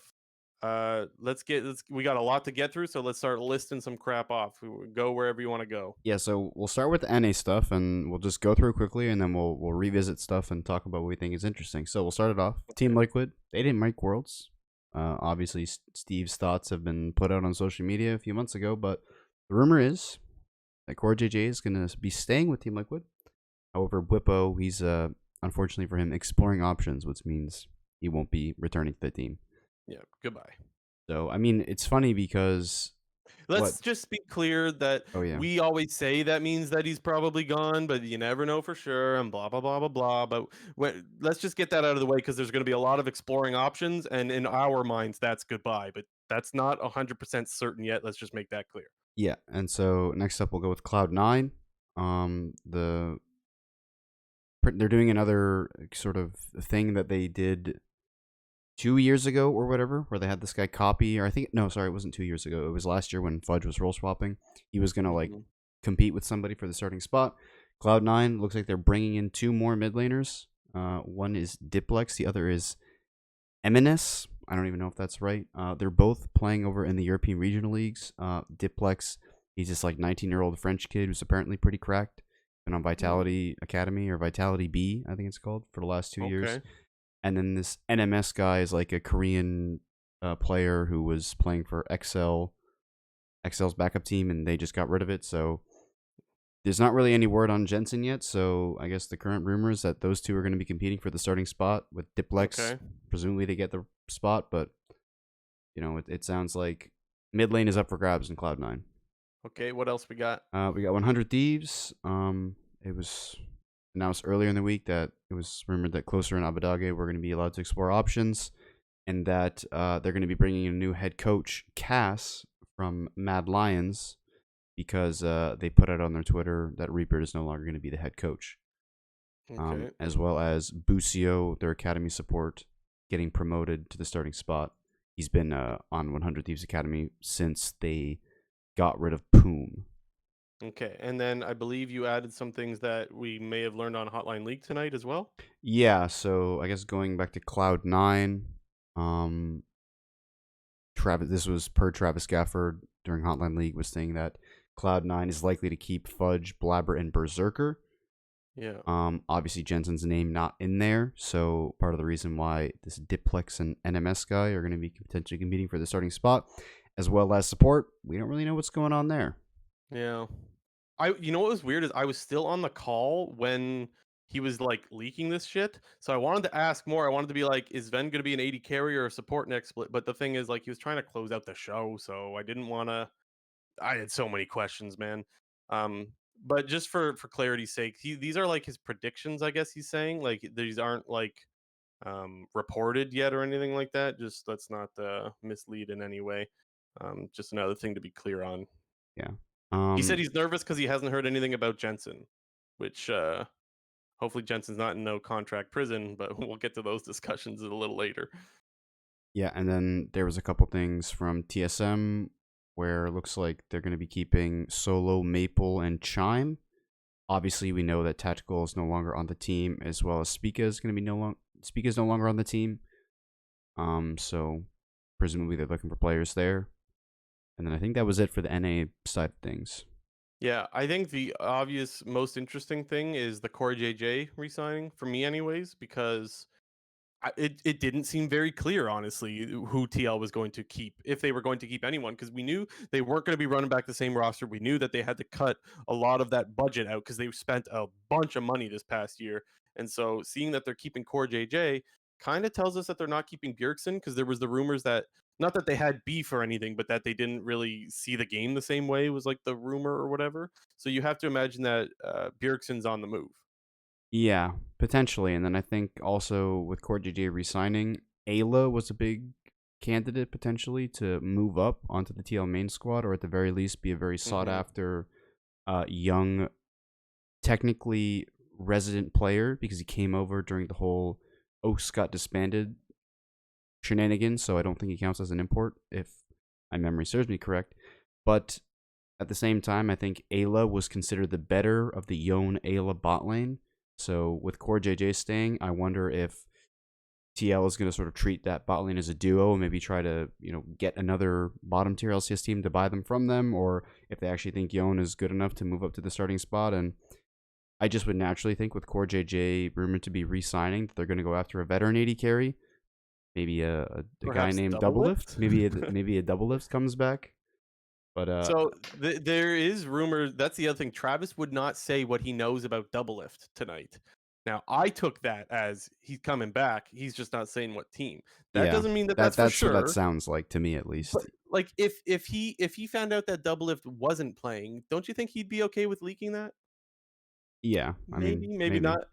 Let's we got a lot to get through, so let's start listing some crap off. Go wherever you want to go. Yeah, so we'll start with the NA stuff, and we'll just go through quickly, and then we'll revisit stuff and talk about what we think is interesting. So we'll start it off. Team Okay. Liquid, they didn't make Worlds. Obviously, Steve's thoughts have been put out on social media a few months ago, but the rumor is that Core JJ is going to be staying with Team Liquid. However, Whippo, he's unfortunately for him exploring options, which means he won't be returning to the team. Yeah, goodbye. So I mean, it's funny because what? Let's just be clear that Oh yeah, we always say that means that he's probably gone, but you never know for sure, and blah blah blah blah blah. But let's just get that out of the way because there's going to be a lot of exploring options, and in our minds, that's goodbye. But that's not 100% certain yet. Let's just make that clear. yeah. And so next up, we'll go with Cloud9. They're doing another sort of thing that they did 2 years ago or whatever, where they had this guy copy, or I think no, sorry, it wasn't 2 years ago. It was last year when Fudge was role swapping. He was gonna like Mhm. compete with somebody for the starting spot. Cloud9 looks like they're bringing in two more mid laners. One is Diplex, the other is MNS. I don't even know if that's right. They're both playing over in the European regional leagues. Diplex, he's this like 19-year-old French kid who's apparently pretty cracked. Been on Mm, Vitality Academy or Vitality B, I think it's called, for the last 2 years. okay. And then this NMS guy is like a Korean player who was playing for XL's backup team, and they just got rid of it. So there's not really any word on Jensen yet. So I guess the current rumor is that those two are going to be competing for the starting spot with Diplex, Okay. presumably to get the spot. But it sounds like mid lane is up for grabs in Cloud9. Okay, what else we got? We got 100 Thieves. It was announced earlier in the week that it was rumored that Closer and Abadage were going to be allowed to explore options, and that they're going to be bringing in a new head coach, Cass from Mad Lions, because they put out on their Twitter that Reaper is no longer going to be the head coach. Okay. As well as Busio, their academy support, getting promoted to the starting spot. He's been on 100 Thieves Academy since they got rid of Poom. Okay, and then I believe you added some things that we may have learned on Hotline League tonight as well. Yeah, so I guess going back to Cloud9, um, Travis. This was per Travis Gafford during Hotline League was saying that Cloud9 is likely to keep Fudge, Blabber, and Berserker. Yeah. Obviously Jensen's name not in there, so part of the reason why this Diplex and NMS guy are going to be potentially competing for the starting spot, as well as support. We don't really know what's going on there. Yeah. You know what was weird is I was still on the call when he was like leaking this shit. So I wanted to ask more. I wanted to be like, is Ven gonna be an 80 carry or a support next split? But the thing is, like, he was trying to close out the show, so I didn't wanna I had so many questions, man. Um, but just for clarity's sake, these are like his predictions, I guess he's saying. Like these aren't like reported yet or anything like that. Just let's not mislead in any way. Just another thing to be clear on. Yeah. He said he's nervous because he hasn't heard anything about Jensen, which hopefully Jensen's not in no contract prison, but we'll get to those discussions a little later. Yeah, and then there was a couple things from TSM where it looks like they're going to be keeping Solo, Maple, and Chime. Obviously, we know that Tactical is no longer on the team, as well as Spica is going to be Spica is no longer on the team. So presumably they're looking for players there. And then I think that was it for the NA side of things. Yeah, I think the obvious most interesting thing is the Corey JJ resigning for me, anyways, because it didn't seem very clear, honestly, who TL was going to keep, if they were going to keep anyone, because we knew they weren't going to be running back the same roster. We knew that they had to cut a lot of that budget out because they spent a bunch of money this past year. And so seeing that they're keeping Core JJ kind of tells us that they're not keeping Bjergsen, because there was the rumors that, not that they had beef or anything, but that they didn't really see the game the same way was like the rumor or whatever. So you have to imagine that Bjergsen's on the move. Yeah, potentially. And then I think also with Core JJ resigning, Ayla was a big candidate potentially to move up onto the TL main squad, or at the very least be a very sought Hmm. after young, technically resident player, because he came over during the whole Oaks got disbanded shenanigans, so I don't think he counts as an import if my memory serves me correct. But at the same time, I think Ayla was considered the better of the Yone Ayla bot lane. So with Core JJ staying, I wonder if TL is going to sort of treat that bot lane as a duo and maybe try to, get another bottom tier LCS team to buy them from them, or if they actually think Yone is good enough to move up to the starting spot. And I just would naturally think with Core JJ rumored to be re-signing that they're going to go after a veteran 80 carry. Maybe a guy Perhaps named Doublelift. Doublelift. Maybe a Doublelift comes back. But So there is rumor. That's the other thing. Travis would not say what he knows about Doublelift tonight. Now I took that as he's coming back. He's just not saying what team. That yeah, doesn't mean that that's for that's what that sure. sounds like to me at But least. like if he found out that Doublelift wasn't playing, don't you think he'd be okay with leaking that? Yeah, I mean, Maybe maybe. not.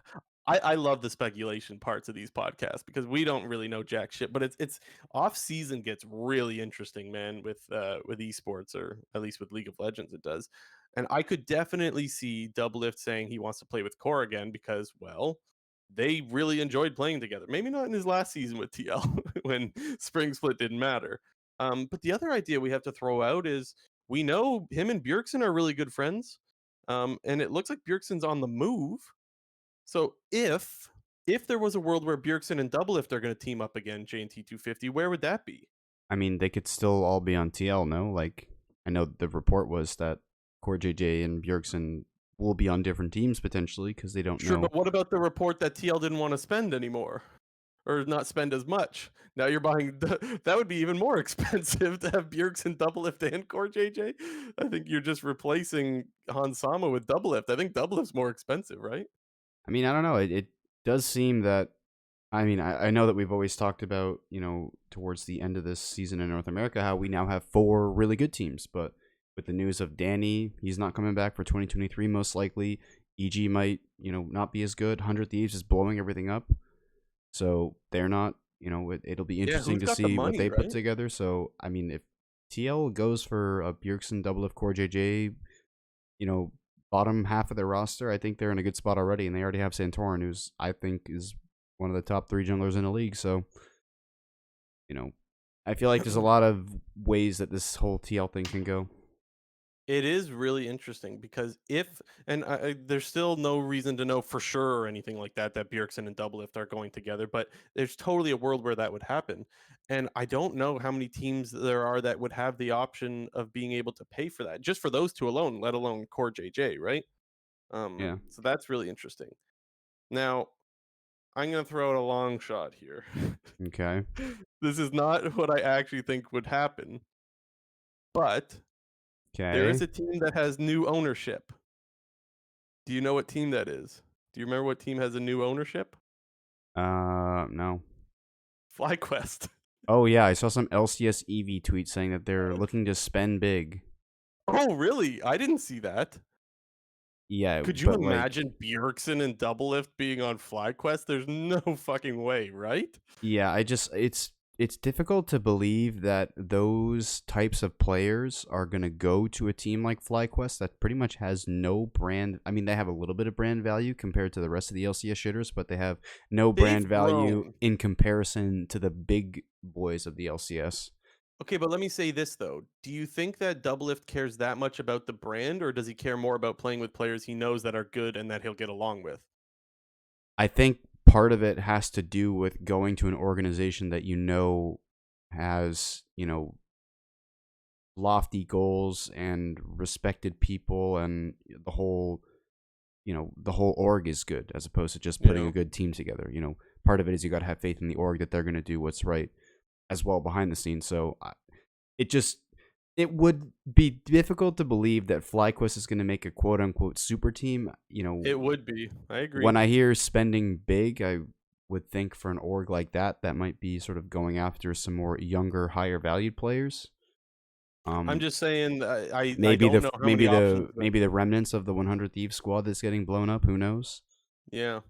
I love the speculation parts of these podcasts because we don't really know jack shit. But it's off season gets really interesting, man, with esports, or at least with League of Legends it does. And I could definitely see Doublelift saying he wants to play with Core again because, well, they really enjoyed playing together. Maybe not in his last season with TL when Spring Split didn't matter. But the other idea we have to throw out is we know him and Bjergsen are really good friends. And it looks like Bjergsen's on the move. So if there was a world where Bjergsen and Doublelift are going to team up again, JNT 250, where would that be? I mean, they could still all be on TL, no? Like, I know the report was that Core JJ and Bjergsen will be on different teams potentially because they don't Sure, know. but what about the report that TL didn't want to spend anymore? Or not spend as much. Now you're buying that would be even more expensive to have Bjergsen Doublelift and Core JJ. I think you're just replacing Hansama with Doublelift. I think Doublelift's more expensive, right? I mean, I don't know. It does seem that. I mean, I know that we've always talked about, towards the end of this season in North America, how we now have 4 really good teams. But with the news of Danny, he's not coming back for 2023 most likely. EG might, not be as good. 100 Thieves is blowing everything up. So they're not, it'll be Yeah, interesting who's to got the see what money, they put right? together. So, I mean, if TL goes for a Bjergsen, Doublelift, Core JJ, you know, bottom half of their roster, I think they're in a good spot already. And they already have Santorin, who's, I think, is one of the top 3 junglers in the league. So, you know, I feel like there's a lot of ways that this whole TL thing can go. It is really interesting because if and there's still no reason to know for sure or anything like that that Bjergsen and Doublelift are going together, but there's totally a world where that would happen. And I don't know how many teams there are that would have the option of being able to pay for that, just for those two alone, let alone Core JJ, right? Yeah. So that's really interesting. Now, I'm gonna throw out a long shot here. Okay. This is not what I actually think would happen, but there is Okay. a team that has new ownership. Do you know what team that is? Do you remember what team has a new ownership? No. FlyQuest. Oh yeah, I saw some LCS EV tweet saying that they're looking to spend big. Oh, really? I didn't see that. Yeah, Could you but like, imagine Bjergsen and Doublelift being on FlyQuest? There's no fucking way, right? yeah, it's difficult to believe that those types of players are gonna go to a team like FlyQuest that pretty much has no brand. I mean, they have a little bit of brand value compared to the rest of the LCS shitters, but they have no brand They've value grown. in comparison to the big boys of the LCS. Okay, but let me say this though. Do you think that Doublelift cares that much about the brand, or does he care more about playing with players he knows that are good and that he'll get along with? I think part of it has to do with going to an organization that has, lofty goals and respected people, and the whole org is good as opposed to just You putting a know? good team together. Part of it is you got to have faith in the org that they're going to do what's right as well behind the scenes. So it just it would be difficult to believe that FlyQuest is going to make a quote unquote super team. It would be. I When agree. I hear spending big, I would think for an org like that, that might be sort of going after some more younger, higher valued players. I'm Um, just saying I don't know how many options that maybe the remnants of the 100 Thieves squad that's getting blown up. Who knows? yeah.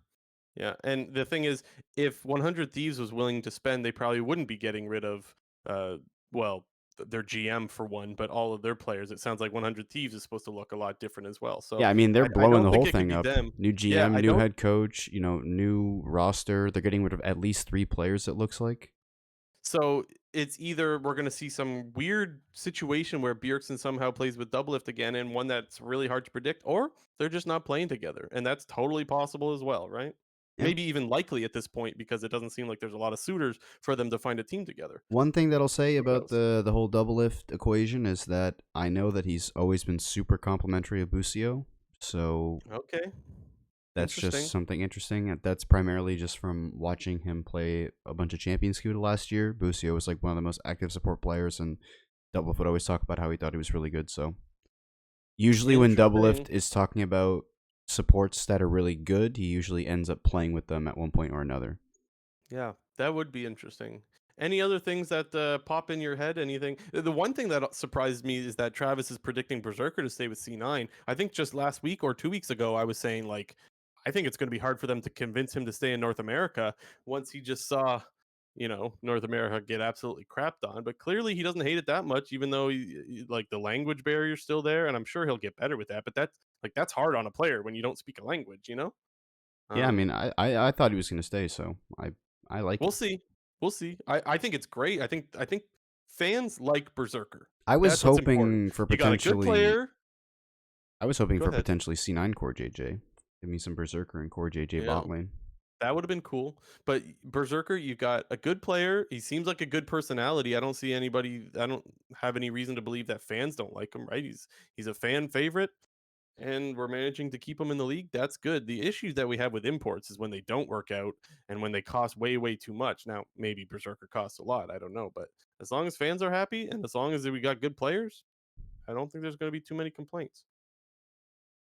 Yeah, and the thing is, if 100 Thieves was willing to spend, they probably wouldn't be getting rid of, uh, well, their GM for one, but all of their players. It sounds like 100 Thieves is supposed to look a lot different as well. So Yeah, I mean they're I blowing don't the think whole it could thing be up. them. New Yeah, GM, I new don't. head coach, new roster. They're getting rid of at least 3 players. It looks like. So it's either we're going to see some weird situation where Bjergsen somehow plays with Doublelift again, and one that's really hard to predict, or they're just not playing together, and that's totally possible as well, right? Yeah. Maybe even likely at this point because it doesn't seem like there's a lot of suitors for them to find a team together. One thing that I'll say Who about knows? the whole double lift equation is that I know that he's always been super complimentary of Busio, so Okay, that's just interesting. something interesting. That's primarily just from watching him play a bunch of Champions Queue last year. Busio was like one of the most active support players, and Doublelift would always talk about how he thought he was really good. So usually when Interesting. Doublelift is talking about supports that are really good, he usually ends up playing with them at one point or another. Yeah, that would be interesting. Any other things that pop in your head? Anything? The one thing that surprised me is that Travis is predicting Berserker to stay with C9. I think just last week or 2 weeks ago, I was saying like, I think it's going to be hard for them to convince him to stay in North America once he just saw, North America get absolutely crapped on. But clearly, he doesn't hate it that much, even though like the language barrier's still there, and I'm sure he'll get better with that. But that's hard on a player when you don't speak a language. Yeah, I Um, mean, I thought he was going to stay, so I like We'll it. see. We'll see. I think it's great. I think fans like Berserker. I was That's what's important. hoping for You got a good potentially player. I was hoping Go for ahead. potentially C9 Core JJ. Give me some Berserker and Core JJ Yeah, bot lane. that would have been cool. But Berserker, you got a good player. He seems like a good personality. I don't see anybody. I don't have any reason to believe that fans don't like him. Right? He's a fan favorite, and we're managing to keep him in the league. That's good. The issue that we have with imports is when they don't work out and when they cost way, way too much. Now, maybe Berserker costs a lot. I don't know. But as long as fans are happy and as long as we got good players, I don't think there's going to be too many complaints.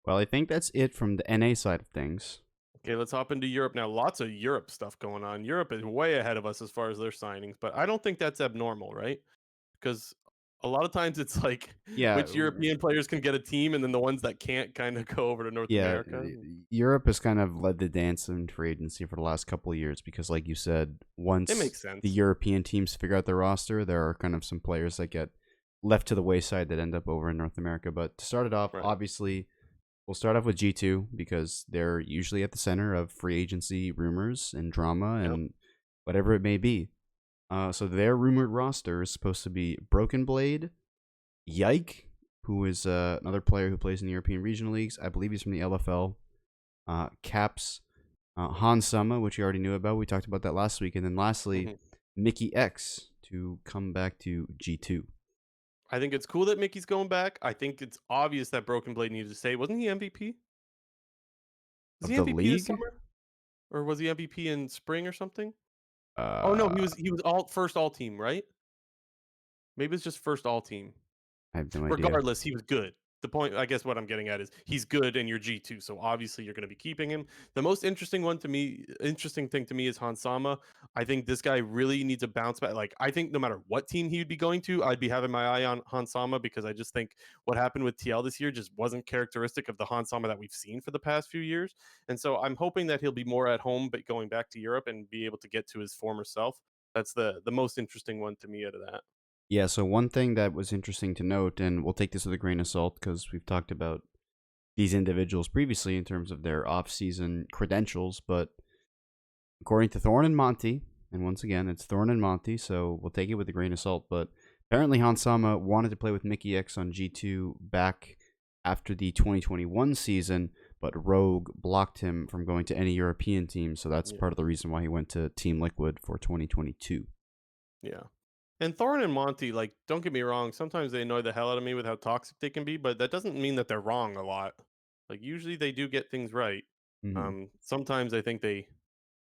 Well, I think that's it from the NA side of things. Okay, let's hop into Europe now. Lots of Europe stuff going on. Europe is way ahead of us as far as their signings, but I don't think that's abnormal, right? Because A lot of times it's like Yeah, which European players can get a team, and then the ones that can't kind of go over to North yeah. America. Europe has kind of led the dance in free agency for the last couple of years because, like you said, It once makes the sense. European teams figure out their roster, there are kind of some players that get left to the wayside that end up over in North America. But to start it off, Right. obviously, we'll start off with G2 because they're usually at the center of free agency rumors and drama Yep. and whatever it may be. So their rumored roster is supposed to be Broken Blade, Yike, who is another player who plays in the European regional leagues. I believe he's from the LFL. Caps, Han Sama, which you already knew about. We talked about that last week. And then lastly, Mhm. Mickey X to come back to G2 I think it's cool that Mickey's going back. I think it's obvious that Broken Blade needed to stay. Wasn't he MVP? Was of he the MVP this league. summer, or was he MVP in spring or something? Oh no, Uh, he was all first all team, right? Maybe it's just first all team. I have no idea. Regardless, he was good. The point, I guess, what I'm getting at is he's good and you're G2, so obviously you're going to be keeping him. The most interesting thing to me is Hansama. I think this guy really needs a bounce back. Like, I think no matter what team he would be going to, I'd be having my eye on Hansama because I just think what happened with TL this year just wasn't characteristic of the Hansama that we've seen for the past few years. And so I'm hoping that he'll be more at home, but going back to Europe and be able to get to his former self. That's the most interesting one to me out of that. Yeah, so one thing that was interesting to note, and we'll take this with a grain of salt because we've talked about these individuals previously in terms of their off-season credentials, but according to Thorne and Monty, and once again, it's Thorne and Monty, so we'll take it with a grain of salt, but apparently Hansama wanted to play with Mickey X on G2 back after the 2021 season, but Rogue blocked him from going to any European team, so that's Yeah. part of the reason why he went to Team Liquid for 2022. Yeah. And Thorin and Monty, like, don't get me wrong, sometimes they annoy the hell out of me with how toxic they can be, but that doesn't mean that they're wrong a lot. Like, usually they do get things right. Hmm. Sometimes I think they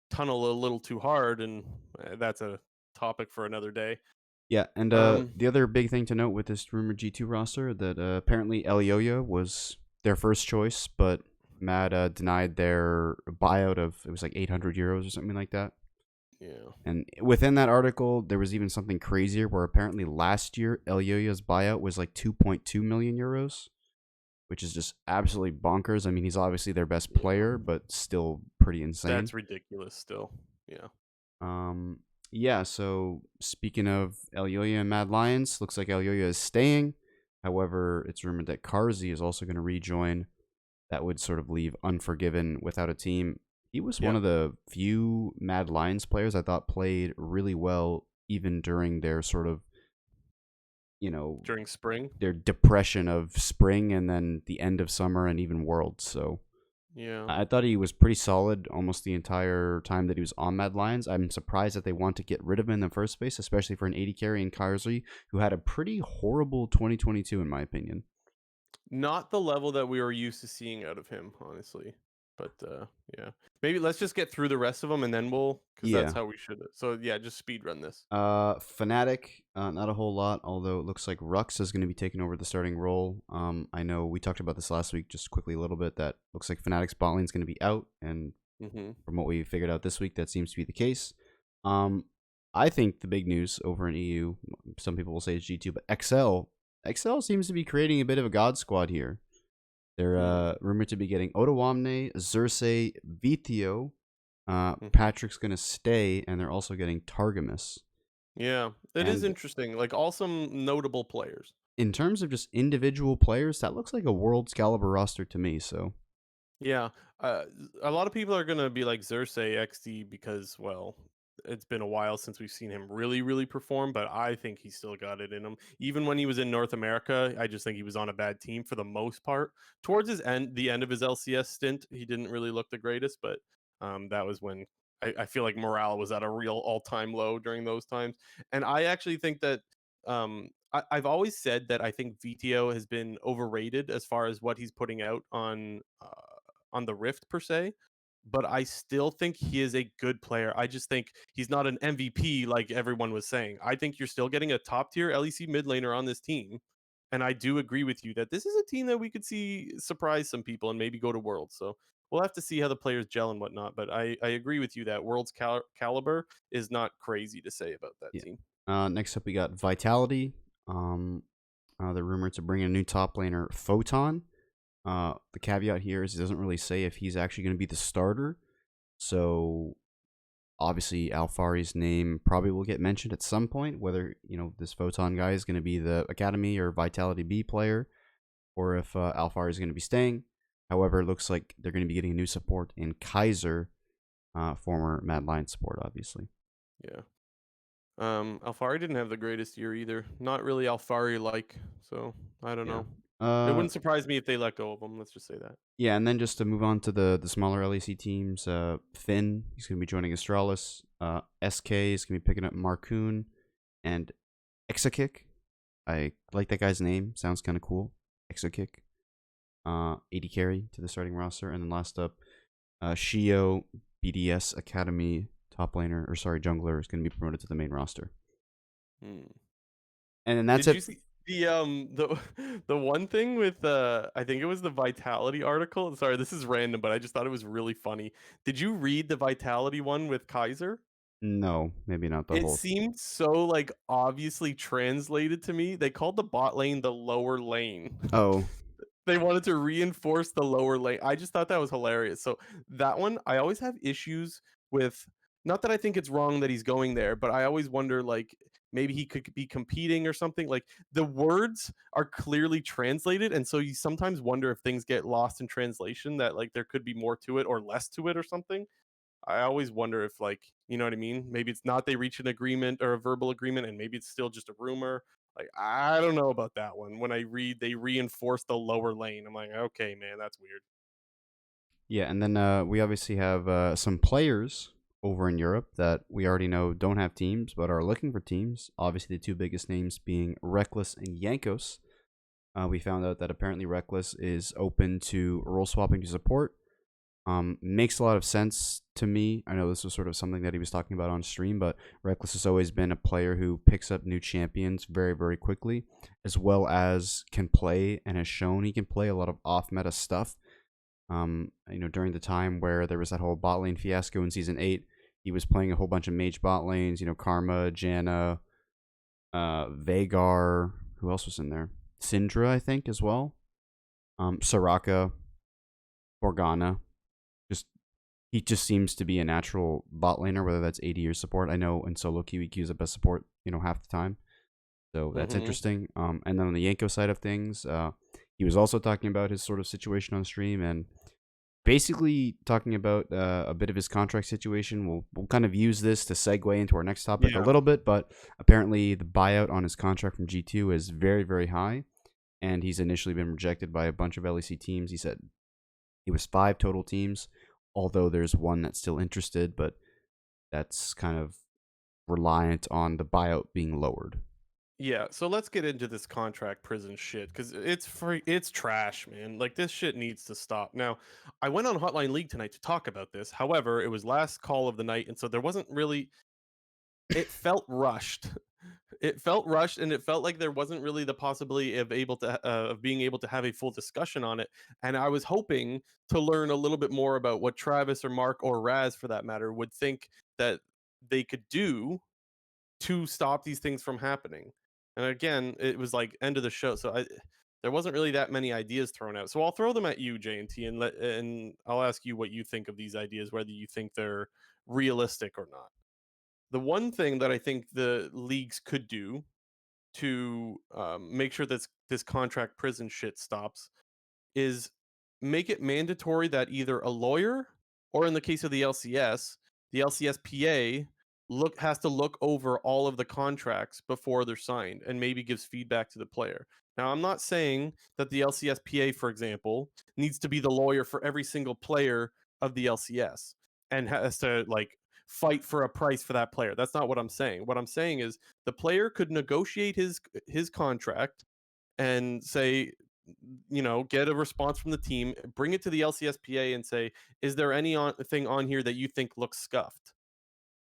tunnel a little too hard, and that's a topic for another day. Yeah, and Um, the other big thing to note with this rumored G2 roster that apparently Elioya was their first choice, but Mad denied their buyout of it was like 800 euros or something like that. yeah, And within that article, there was even something crazier where apparently last year Elioya's buyout was like 2.2 million euros, which is just absolutely bonkers. I mean, he's obviously their best yeah, player, but still pretty insane. that's ridiculous still. Yeah. Um, yeah, so speaking of Elyoya and Mad Lions, looks like Elyoya is staying. However, it's rumored that Karzi is also going to rejoin. That would sort of leave Unforgiven without a team. He was one Yep. of the few Mad Lions players I thought played really well, even during their sort of, you know, During spring. their depression of spring and then the end of summer and even Worlds. So Yeah. I thought he was pretty solid almost the entire time that he was on Mad Lions. I'm surprised that they want to get rid of him in the first place, especially for an 80 carry in Karzi, who had a pretty horrible 2022, in my opinion. Not the level that we were used to seeing out of him, honestly. But yeah, maybe let's just get through the rest of them, and then because that's Yeah. how we should. So yeah, just speed run this. Fnatic, not a whole lot, although it looks like Rux is going to be taking over the starting role. I know we talked about this last week, just quickly a little bit, that looks like Fnatic's bot lane is going to be out, and Hmm. from what we figured out this week, that seems to be the case. Um, I think the big news over in EU, some people will say it's G2, but XL seems to be creating a bit of a god squad here. They're Hmm. rumored to be getting Otawamne, Xerxes, Vithio. Hmm. Patrick's going to stay, and they're also getting Targamas. Yeah, it is And interesting. Like all some notable players. in terms of just individual players, that looks like a Worlds caliber roster to me. So Yeah, uh, a lot of people are gonna be like Xerxes XD because, well, it's been a while since we've seen him really, really perform. But I think he still got it in him. Even when he was in North America, I just think he was on a bad team for the most part. Towards the end of his LCS stint, he didn't really look the greatest. But that was when I feel like morale was at a real all-time low during those times. And I actually think that I've always said that I think VTO has been overrated as far as what he's putting out on the Rift per se, but I still think he is a good player. I just think he's not an MVP like everyone was saying. I think you're still getting a top tier LEC mid laner on this team. And I do agree with you that this is a team that we could see surprise some people and maybe go to Worlds. So we'll have to see how the players gel and whatnot. But I agree with you that Worlds caliber is not crazy to say about that yeah. team. Next up, we got Vitality. Um, they're rumored to bring in a new top laner, Photon. The caveat here is it doesn't really say if he's actually going to be the starter. So obviously, Alfari's name probably will get mentioned at some point. Whether this Photon guy is going to be the Academy or Vitality B player, or if Alfari is going to be staying. However, it looks like they're going to be getting a new support in Kaiser, former Mad Lion support, obviously. Yeah. Alfari didn't have the greatest year either. Not really Alfari like, so I don't Yeah. know. It Uh, wouldn't surprise me if they let go of him. Let's just say that. yeah, and then just to move on to the smaller LEC teams, Finn, he's going to be joining Astralis. SK is going to be picking up Marcoon and Exakick. I like that guy's name. Sounds kind of cool. Exakick. 80 carry to the starting roster. And then last up, Shio, BDS Academy top laner, or sorry, jungler, is going to be promoted to the main roster. Hmm. And then that's Did you it. see the the one thing with I think it was the Vitality article? Sorry, this is random, but I just thought it was really funny. Did you read the Vitality one with Kaiser? No, maybe not the It whole. seemed so like obviously translated to me. They called the bot lane the lower lane. Oh, They wanted to reinforce the lower lane. I just thought that was hilarious. So that one, I always have issues with. Not that I think it's wrong that he's going there, but I always wonder like maybe he could be competing or something. Like the words are clearly translated, and so you sometimes wonder if things get lost in translation. That like there could be more to it or less to it or something. I always wonder if like, you know what I mean? Maybe it's not they reach an agreement or a verbal agreement and maybe it's still just a rumor. Like I don't know about that one. When I read they reinforce the lower lane, I'm like, okay, man, that's weird. yeah, and then we obviously have some players over in Europe that we already know don't have teams but are looking for teams. Obviously, the two biggest names being Rekkless and Jankos. We found out that apparently Rekkless is open to role swapping to support. Makes a lot of sense to me. I know this was sort of something that he was talking about on stream, but Rekkless has always been a player who picks up new champions very, very quickly, as well as can play and has shown he can play a lot of off meta stuff. During the time where there was that whole bot lane fiasco in season 8, he was playing a whole bunch of mage bot lanes, Karma, Janna, Vagar, who else was in there? Syndra, I think, as well. Soraka, Morgana. Just he just seems to be a natural bot laner, whether that's AD or support. I know in solo QEQ is the best support, half the time. So that's Mm-hmm. interesting. And then on the Yanko side of things, he was also talking about his sort of situation on stream and basically talking about a bit of his contract situation. We'll kind of use this to segue into our next topic a Yeah. little bit, but apparently the buyout on his contract from G2 is very, very high, and he's initially been rejected by a bunch of LEC teams. He said he was 5 total teams, although there's one that's still interested, but that's kind of reliant on the buyout being lowered. Yeah, so let's get into this contract prison shit because it's free, it's trash, man. Like this shit needs to stop. Now, I went on Hotline League tonight to talk about this. However, it was last call of the night, and so there wasn't really. It felt rushed. It felt rushed, and it felt like there wasn't really the possibility of being able to have a full discussion on it. And I was hoping to learn a little bit more about what Travis or Mark or Raz, for that matter, would think that they could do to stop these things from happening. And again, it was like end of the show, so there wasn't really that many ideas thrown out. So I'll throw them at you, J&T, and I'll ask you what you think of these ideas, whether you think they're realistic or not. The one thing that I think the leagues could do to make sure that this contract prison shit stops is make it mandatory that either a lawyer or in the case of the LCS PA has to look over all of the contracts before they're signed and maybe gives feedback to the player. Now, I'm not saying that the LCS PA, for example, needs to be the lawyer for every single player of the LCS and has to like fight for a price for that player. That's not what I'm saying. What I'm saying is the player could negotiate his contract and say, get a response from the team, bring it to the LCSPA and say, is there anything on here that you think looks scuffed?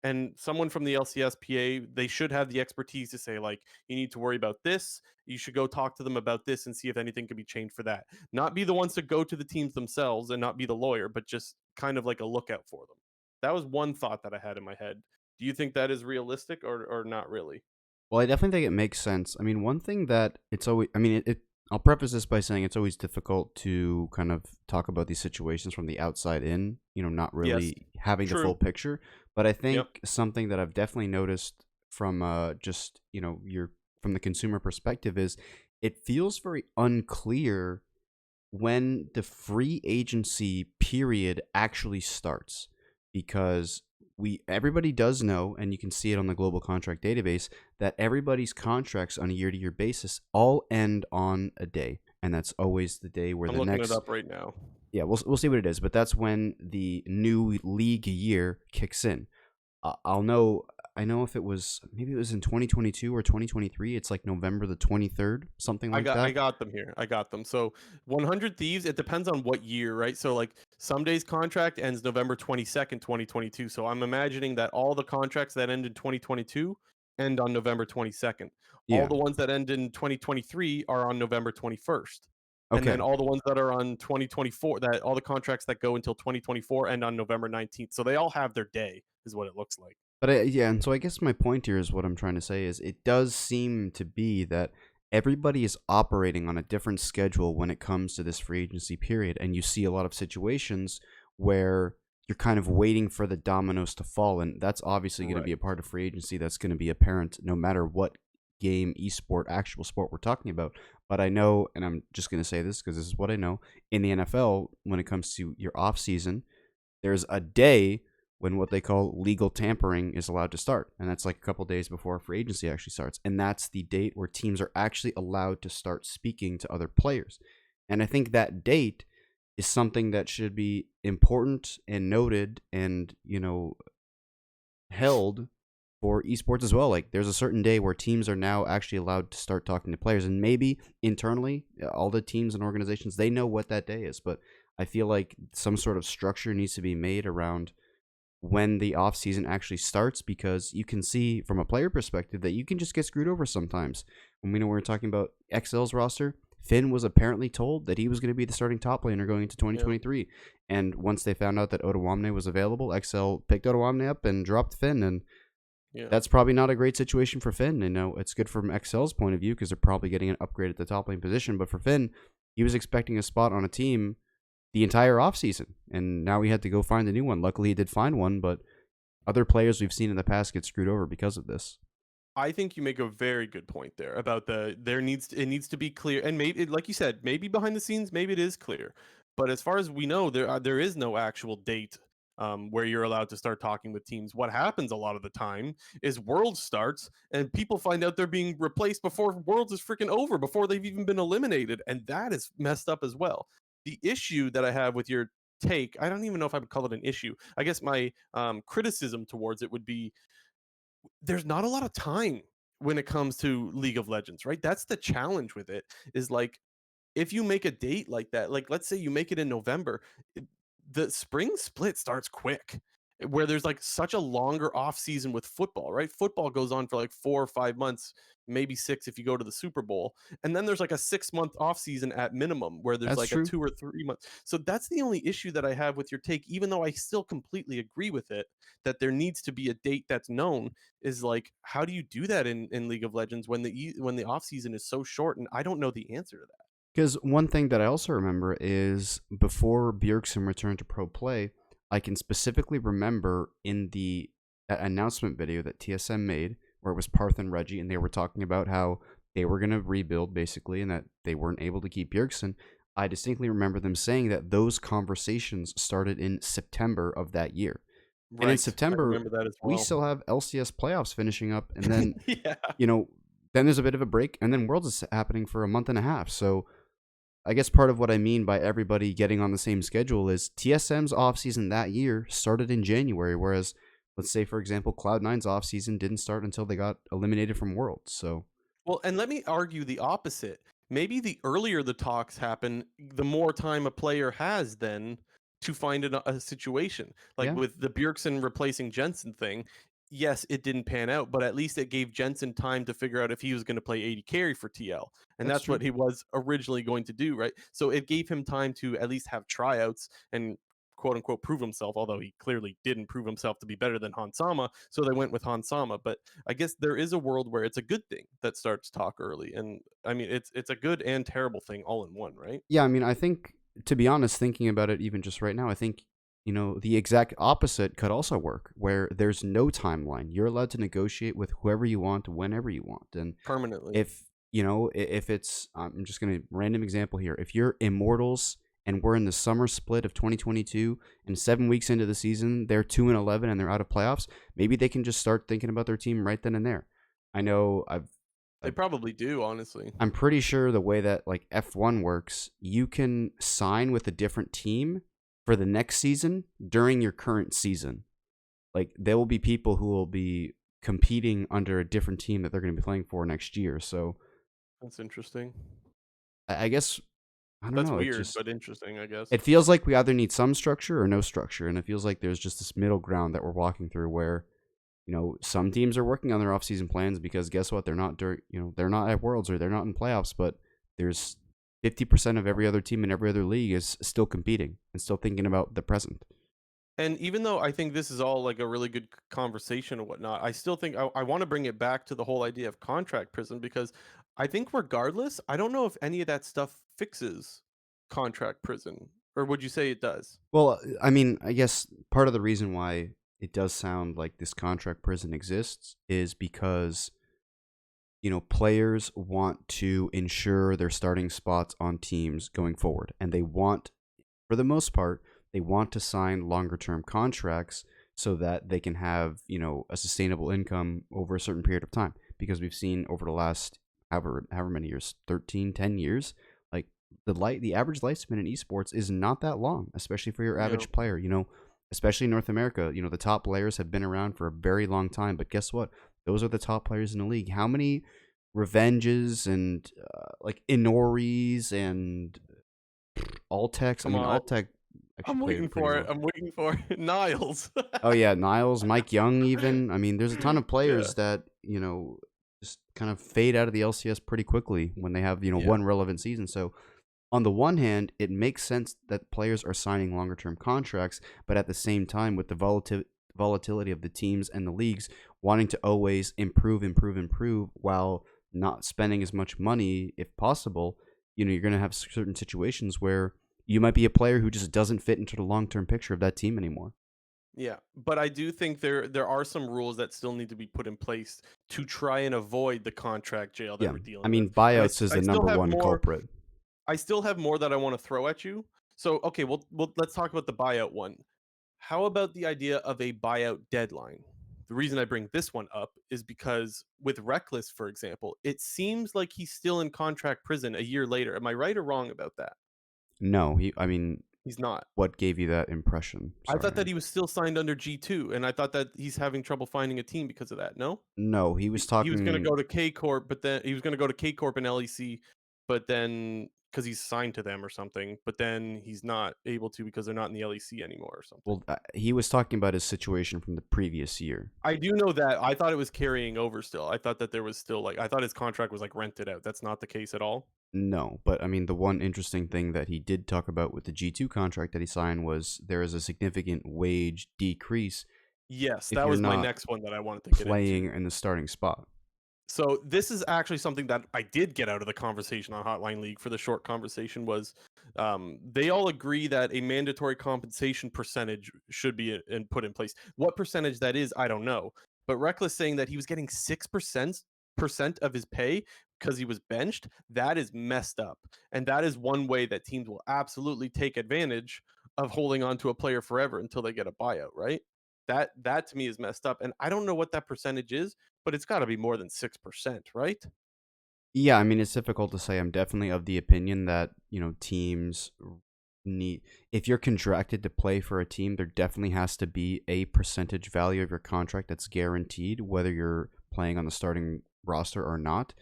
And someone from the LCSPA, they should have the expertise to say, like, you need to worry about this. You should go talk to them about this and see if anything can be changed for that. Not be the ones to go to the teams themselves and not be the lawyer, but just kind of like a lookout for them. That was one thought that I had in my head. Do you think that is realistic or not really? Well, I definitely think it makes sense. I mean, one thing that it's always, I mean, I'll preface this by saying it's always difficult to kind of talk about these situations from the outside in, not Yes, really having the full true. picture. But I Yep. think something that I've definitely noticed from just, from the consumer perspective is it feels very unclear when the free agency period actually starts, because we everybody does know, and you can see it on the global contract database, that everybody's contracts on a year-to-year basis all end on a day, and that's always the day where I'm the looking it next. up right now. Yeah, we'll see what it is, but that's when the new league year kicks in. I'll know. I know if it was, maybe it was in 2022 or 2023. It's like November the 23rd, something like I that. got them here. I got them. So 100 Thieves, it depends on what year, right? So like Sumday's contract ends November 22nd, 2022. So I'm imagining that all the contracts that end in 2022 end on November 22nd. All Yeah. the ones that end in 2023 are on November 21st. And then Okay. all the ones that are on 2024, that all the contracts that go until 2024 end on November 19th. So they all have their day, is what it looks like. But yeah, and so I guess my point here is, what I'm trying to say is, it does seem to be that everybody is operating on a different schedule when it comes to this free agency period, and you see a lot of situations where you're kind of waiting for the dominoes to fall, and that's obviously going to be Right. a part of free agency that's going to be apparent no matter what game, esport, actual sport we're talking about. But I know, and I'm just going to say this because this is what I know, in the NFL, when it comes to your off season, there's a day when what they call legal tampering is allowed to start. And that's like a couple days before free agency actually starts. And that's the date where teams are actually allowed to start speaking to other players. And I think that date is something that should be important and noted and, held for esports as well. Like, there's a certain day where teams are now actually allowed to start talking to players, and maybe internally, all the teams and organizations, they know what that day is. But I feel like some sort of structure needs to be made around when the off season actually starts, because you can see from a player perspective that you can just get screwed over sometimes. When we were talking about XL's roster, Finn was apparently told that he was going to be the starting top laner going into Yeah. 2023. And once they found out that Otawamne was available, XL picked Otawamne up and dropped Finn. And Yeah. that's probably not a great situation for Finn. And no, it's good from XL's point of view because they're probably getting an upgrade at the top lane position. But for Finn, he was expecting a spot on a team the entire offseason, and now he had to go find a new one. Luckily, he did find one, but other players we've seen in the past get screwed over because of this. I think you make a very good point there about it needs to be clear, and maybe, like you said, maybe behind the scenes, maybe it is clear, but as far as we know, there is no actual date where you're allowed to start talking with teams. What happens a lot of the time is Worlds starts and people find out they're being replaced before Worlds is freaking over, before they've even been eliminated, and that is messed up as well. The issue that I have with your take, I don't even know if I would call it an issue. I guess my criticism towards it would be there's not a lot of time when it comes to League of Legends, right? That's the challenge with it, is like if you make a date like that, like let's say you make it in November, the spring split starts quick, where there's like such a longer off season with football, right? Football goes on for like 4 or 5 months, maybe six if you go to the Super Bowl. And then there's like a 6 month off season at minimum where there's That's like a true. 2 or 3 months. So that's the only issue that I have with your take, even though I still completely agree with it, that there needs to be a date that's known, is like, how do you do that in League of Legends when when the off season is so short? And I don't know the answer to that. Because one thing that I also remember is, before Bjergsen returned to pro play, I can specifically remember in the announcement video that TSM made, where it was Parth and Reggie, and they were talking about how they were going to rebuild basically, and that they weren't able to keep Bjergsen. I distinctly remember them saying that those conversations started in September of that year. And in Right. I September, remember that as we well. still have LCS playoffs finishing up, and then, Yeah. you know, then there's a bit of a break, and then Worlds is happening for a month and a half. So I guess part of what I mean by everybody getting on the same schedule is TSM's offseason that year started in January, whereas, let's say, for example, Cloud9's offseason didn't start until they got eliminated from Worlds. So, Well, and let me argue the opposite. Maybe the earlier the talks happen, the more time a player has then to find a situation. Like yeah, with the Bjergsen replacing Jensen thing, yes, it didn't pan out, but at least it gave Jensen time to figure out if he was going to play 80 carry for TL. And that's that's true. what he was originally going to do, right? So it gave him time to at least have tryouts and quote unquote prove himself, although he clearly didn't prove himself to be better than Hansama. So they went with Hansama. But I guess there is a world where it's a good thing that starts talk early. And I mean, it's a good and terrible thing all in one, right? Yeah, I mean, I think, to be honest, thinking about it even just right now, I think, the exact opposite could also work, where there's no timeline. You're allowed to negotiate with whoever you want, whenever you want. And Permanently. if, if it's, I'm just going to random example here. If you're Immortals and we're in the summer split of 2022 and 7 weeks into the season, they're 2-11 and they're out of playoffs, maybe they can just start thinking about their team right then and there. I know They I've probably do, honestly. I'm pretty sure the way that like F1 works, you can sign with a different team for the next season during your current season. Like there will be people who will be competing under a different team that they're going to be playing for next year. So That's interesting. I guess I don't That's know. weird, but interesting, I guess. It feels like we either need some structure or no structure, and it feels like there's just this middle ground that we're walking through where some teams are working on their offseason plans because guess what? They're not they're not at Worlds or they're not in playoffs, but there's 50% of every other team in every other league is still competing and still thinking about the present. And even though I think this is all like a really good conversation and whatnot, I still think I want to bring it back to the whole idea of contract prison because I think regardless, I don't know if any of that stuff fixes contract prison. Or would you say it does? Well, I mean, I guess part of the reason why it does sound like this contract prison exists is because players want to ensure their starting spots on teams going forward, and they want, for the most part, they want to sign longer term contracts so that they can have, a sustainable income over a certain period of time. Because we've seen over the last however many years, 13, 10 years, like the average lifespan in esports is not that long, especially for your No. average player, especially in North America. The top players have been around for a very long time, but guess what? Those are the top players in the league. How many Revenges and like Inoris and Altex? I Come mean, on. Altec actually I'm played waiting pretty for it. well. I'm waiting for it. Niles. Oh yeah, Niles, Mike Young, even. I mean, there's a ton of Yeah. players that just kind of fade out of the LCS pretty quickly when they have Yeah. one relevant season. So on the one hand, it makes sense that players are signing longer term contracts, but at the same time, with the volatility of the teams and the leagues wanting to always improve while not spending as much money if possible, you're going to have certain situations where you might be a player who just doesn't fit into the long term picture of that team anymore. Yeah, but I do think there are some rules that still need to be put in place to try and avoid the contract jail that Yeah. we're I dealing with. mean, And buyouts is I the still number have one more. culprit. I still have more that I want to throw at you. So okay, well let's talk about the buyout one. How about the idea of a buyout deadline? The reason I bring this one up is because with Rekkless, for example, it seems like he's still in contract prison a year later. Am I right or wrong about that? No, I mean, He's not. what gave you that impression? I thought that Sorry. he was still signed under G2, and I thought that he's having trouble finding a team because of that. No? No, he was He was gonna talking. go to K Corp, but then he was gonna go to K Corp and LEC, but then because he's signed to them or something, but then he's not able to because they're not in the LEC anymore or something. Well, he was talking about his situation from the previous year. I do know that. I thought it was carrying over still. I thought that there was still I thought his contract was like rented out. That's not the case at all. No, but I mean, the one interesting thing that he did talk about with the G2 contract that he signed was there is a significant wage decrease Yes, if that you're was my not next one that I wanted to get playing into. in the starting spot. So this is actually something that I did get out of the conversation on Hotline League for the short conversation was they all agree that a mandatory compensation percentage should be put in place. What percentage that is, I don't know. But Rekkless saying that he was getting 6% of his pay because he was benched, that is messed up. And that is one way that teams will absolutely take advantage of holding on to a player forever until they get a buyout, right? That to me is messed up. And I don't know what that percentage is, but it's got to be more than 6%, right? Yeah, I mean, it's difficult to say. I'm definitely of the opinion that, teams need, if you're contracted to play for a team, there definitely has to be a percentage value of your contract that's guaranteed, whether you're playing on the starting roster or not.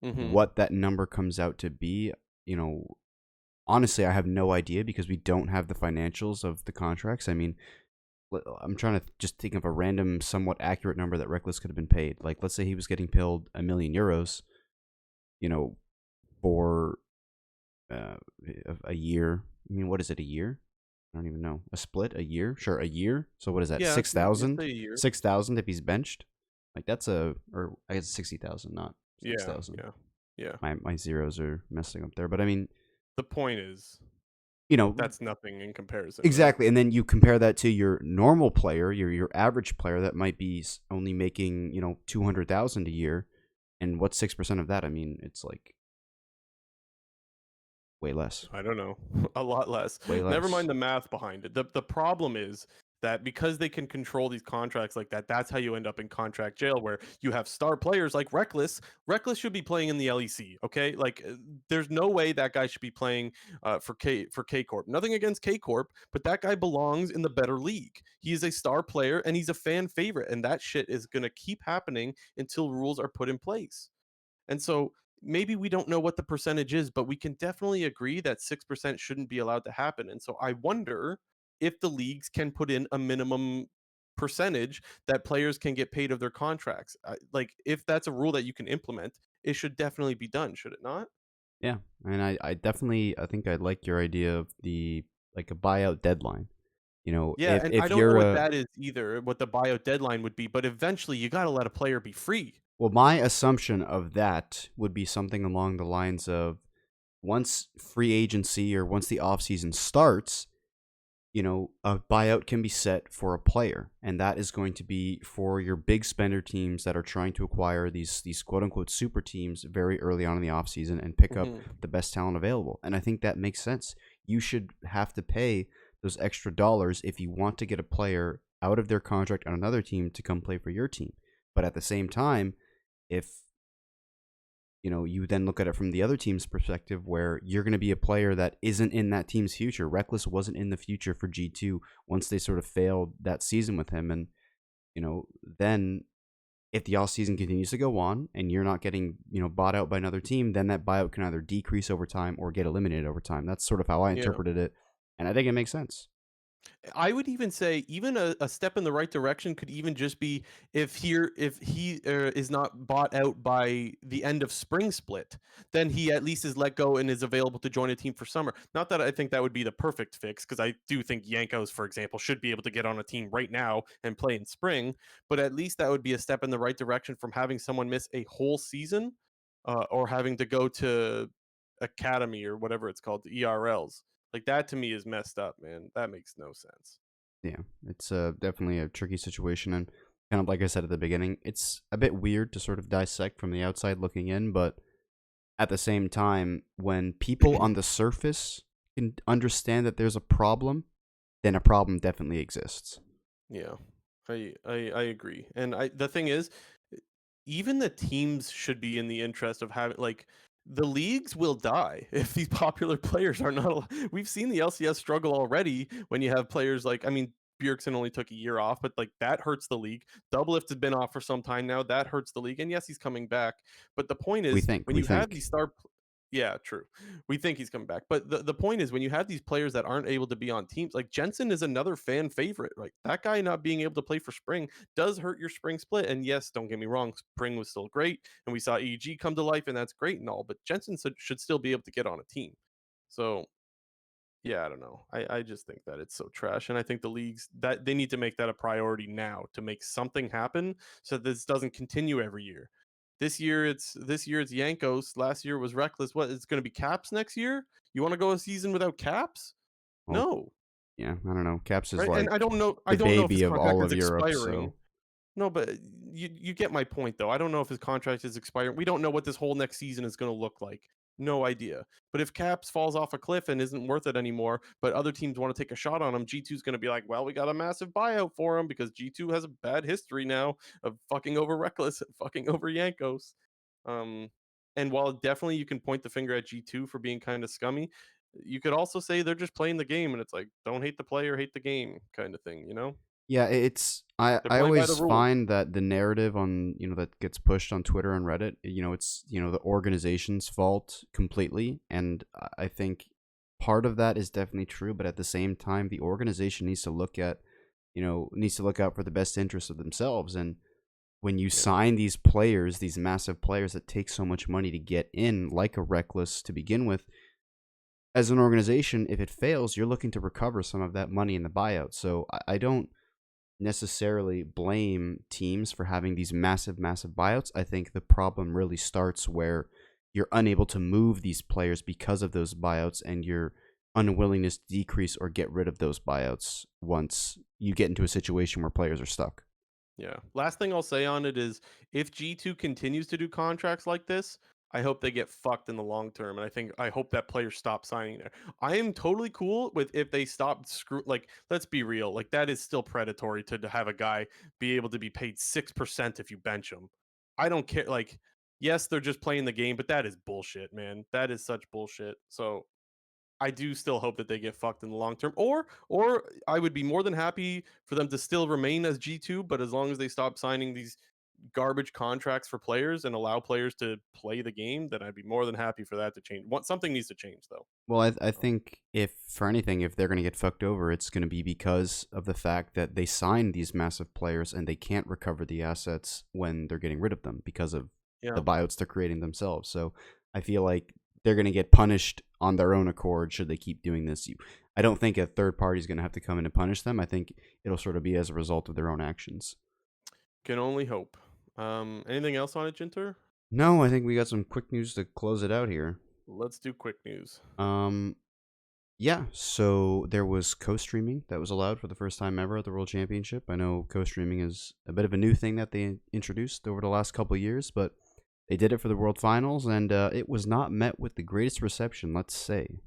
Mm-hmm. What that number comes out to be, you know, honestly, I have no idea because we don't have the financials of the contracts. I mean, I'm trying to just think of a random, somewhat accurate number that Reckless could have been paid. Like, let's say he was getting paid €1 million, you know, for a year. I mean, what is it, a year? I don't even know. A split? A year? Sure, a year. So what is that? Yeah, you 6,000? say a year. 6,000 if he's benched? Like that's or I guess 60,000, not Yeah, 6,000. yeah, yeah. My zeros are messing up there, but I mean, The point is, you know, that's nothing in comparison, right? exactly. And then you compare that to your normal player, your average player that might be only making 200,000 a year, and what's 6% of that? I mean, it's like way less, I don't know. A lot less. way Never less. mind the math behind it. The problem is that because they can control these contracts like that, that's how you end up in contract jail where you have star players like Rekkless. Rekkless should be playing in the LEC, okay? Like there's no way that guy should be playing for K Corp. Nothing against K Corp, but that guy belongs in the better league. He is a star player and he's a fan favorite, and that shit is going to keep happening until rules are put in place. And so maybe we don't know what the percentage is, but we can definitely agree that 6% shouldn't be allowed to happen. And so I wonder if the leagues can put in a minimum percentage that players can get paid of their contracts. Like if that's a rule that you can implement, it should definitely be done, should it not? Yeah, and I definitely I think I like your idea of the like a buyout deadline. Yeah, and I If don't know you're what a that is either, what the buyout deadline would be, but eventually you got to let a player be free. well, my assumption of that would be something along the lines of once free agency or once the offseason starts, a buyout can be set for a player, and that is going to be for your big spender teams that are trying to acquire these quote unquote super teams very early on in the offseason and pick up Mhm. the best talent available. And I think that makes sense. You should have to pay those extra dollars if you want to get a player out of their contract on another team to come play for your team. But at the same time, if you then look at it from the other team's perspective where you're going to be a player that isn't in that team's future. Rekkless wasn't in the future for G2 once they sort of failed that season with him. And, then if the off season continues to go on and you're not getting, bought out by another team, then that buyout can either decrease over time or get eliminated over time. That's sort of how I Yeah. interpreted it. And I think it makes sense. I would even say even a step in the right direction could even just be if he is not bought out by the end of spring split, then he at least is let go and is available to join a team for summer. Not that I think that would be the perfect fix because I do think Jankos, for example, should be able to get on a team right now and play in spring, but at least that would be a step in the right direction from having someone miss a whole season or having to go to academy or whatever it's called, the ERLs. Like that to me is messed up, man. That makes no sense. Yeah, it's definitely a tricky situation. And kind of like I said at the beginning, it's a bit weird to sort of dissect from the outside looking in, but at the same time, when people on the surface can understand that there's a problem, then a problem definitely exists. Yeah. I agree. And the thing is, even the teams should be in the interest of having like the leagues will die if these popular players are not we've seen the LCS struggle already when you have players like I mean Bjergsen only took a year off, but like that hurts the league. Doublelift has been off for some time now. That hurts the league. And yes, he's coming back. But the point We is think, when we you have think. these yeah, true. We think he's coming back. But the point is when you have these players that aren't able to be on teams, like Jensen is another fan favorite. Like that guy not being able to play for spring does hurt your spring split. And yes, don't get me wrong, spring was still great. And we saw EG come to life, and that's great and all. But Jensen should still be able to get on a team. So yeah, I don't know. I just think that it's so trash. And I think the leagues that they need to make that a priority now to make something happen so this doesn't continue every year. This year it's Jankos. Last year was Rekkless. What it's gonna be Caps next year? You wanna go a season without Caps? Well, No. yeah, I don't know. Caps is Right. And like I the don't know if his baby of contract all is of Europe, expiring. so No, but you get my point though. I don't know if his contract is expiring. We don't know what this whole next season is going to look like. No idea. But if Caps falls off a cliff and isn't worth it anymore, but other teams want to take a shot on him, G2 is going to be like, well, we got a massive buyout for him because G2 has a bad history now of fucking over Rekkless, fucking over Jankos. Um, and while definitely you can point the finger at G2 for being kind of scummy, you could also say they're just playing the game and it's like, don't hate the player, hate the game kind of thing, you know? yeah, it's I They're I playing by the always rules. find that the narrative on, that gets pushed on Twitter and Reddit, it's, the organization's fault completely, and I think part of that is definitely true, but at the same time the organization needs to look at, needs to look out for the best interests of themselves. And when you Yeah. sign these players, these massive players that take so much money to get in, like a Rekkless to begin with, as an organization, if it fails, you're looking to recover some of that money in the buyout. So I don't necessarily blame teams for having these massive, massive buyouts. I think the problem really starts where you're unable to move these players because of those buyouts and your unwillingness to decrease or get rid of those buyouts once you get into a situation where players are stuck. Yeah. Last thing I'll say on it is if G2 continues to do contracts like this, I hope they get fucked in the long term. And I hope that players stop signing there. I am totally cool with if they stop let's be real. Like that is still predatory to have a guy be able to be paid 6% if you bench him. I don't care. Like, yes, they're just playing the game, but that is bullshit, man. That is such bullshit. So I do still hope that they get fucked in the long term. Or I would be more than happy for them to still remain as G2, but as long as they stop signing these garbage contracts for players and allow players to play the game, then I'd be more than happy for that to change. Something needs to change though. Well, I think if for anything, if they're going to get fucked over, it's going to be because of the fact that they signed these massive players and they can't recover the assets when they're getting rid of them because of Yeah. the buyouts they're creating themselves. So I feel like they're going to get punished on their own accord should they keep doing this. I don't think a third party is going to have to come in and punish them. I think it'll sort of be as a result of their own actions. Can only hope. Anything else on it, Jinter? No, I think we got some quick news to close it out here. Let's do quick news. Um, Yeah, so there was co-streaming that was allowed for the first time ever at the World Championship. I know co-streaming is a bit of a new thing that they introduced over the last couple of years, but they did it for the World Finals, and it was not met with the greatest reception, let's say.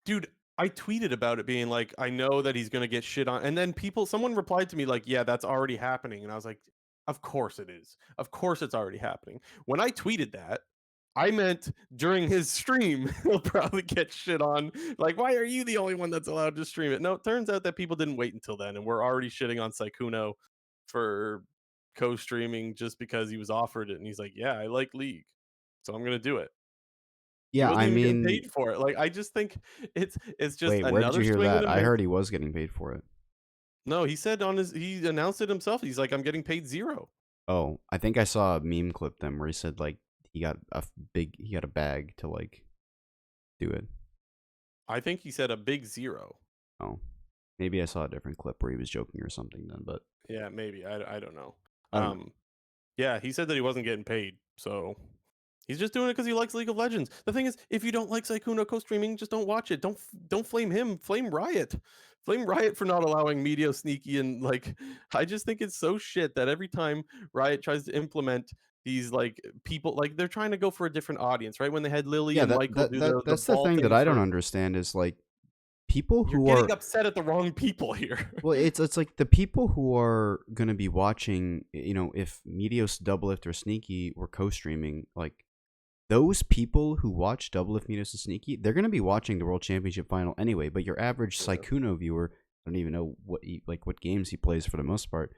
Dude, I tweeted about it being like, I know that he's gonna get shit on, and then someone replied to me like, yeah, that's already happening, and I was like, of course it is, of course it's already happening. When I tweeted that, I meant during his stream he'll probably get shit on, like, why are you the only one that's allowed to stream it? No, it turns out that people didn't wait until then, and we're already shitting on Saikuno for co-streaming just because he was offered it, and he's like, yeah, I like League, so I'm gonna do it. He Yeah, wasn't I even getting mean, paid for it. Like, I just think it's just wait, where did you another hear swing and that? a I miss. heard he was getting paid for it. No, he said on he announced it himself. He's like, I'm getting paid 0. Oh, I think I saw a meme clip them where he said like he got a bag to like do it. I think he said a big 0. Oh, maybe I saw a different clip where he was joking or something then, but Yeah, maybe. I don't know. I don't know. Um, yeah, he said that he wasn't getting paid, so he's just doing it because he likes League of Legends. The thing is, if you don't like Saikuno co-streaming, just don't watch it. Don't flame him. Flame Riot. Flame Riot for not allowing Medio Sneaky and like. I just think it's so shit that every time Riot tries to implement these like people, like they're trying to go for a different audience, right? When they had Lily Yeah, and Michael do the that's the ball thing that thing I don't for, understand is like people you're who getting are upset at the wrong people here. well, it's like the people who are gonna be watching, if Meteos, Doublelift, or Sneaky were co-streaming, like those people who watch Doublelift, Meteos, and Sneaky, they're gonna be watching the World Championship final anyway. But your average Yeah. Saikuno viewer, I don't even know what games he plays for the most part.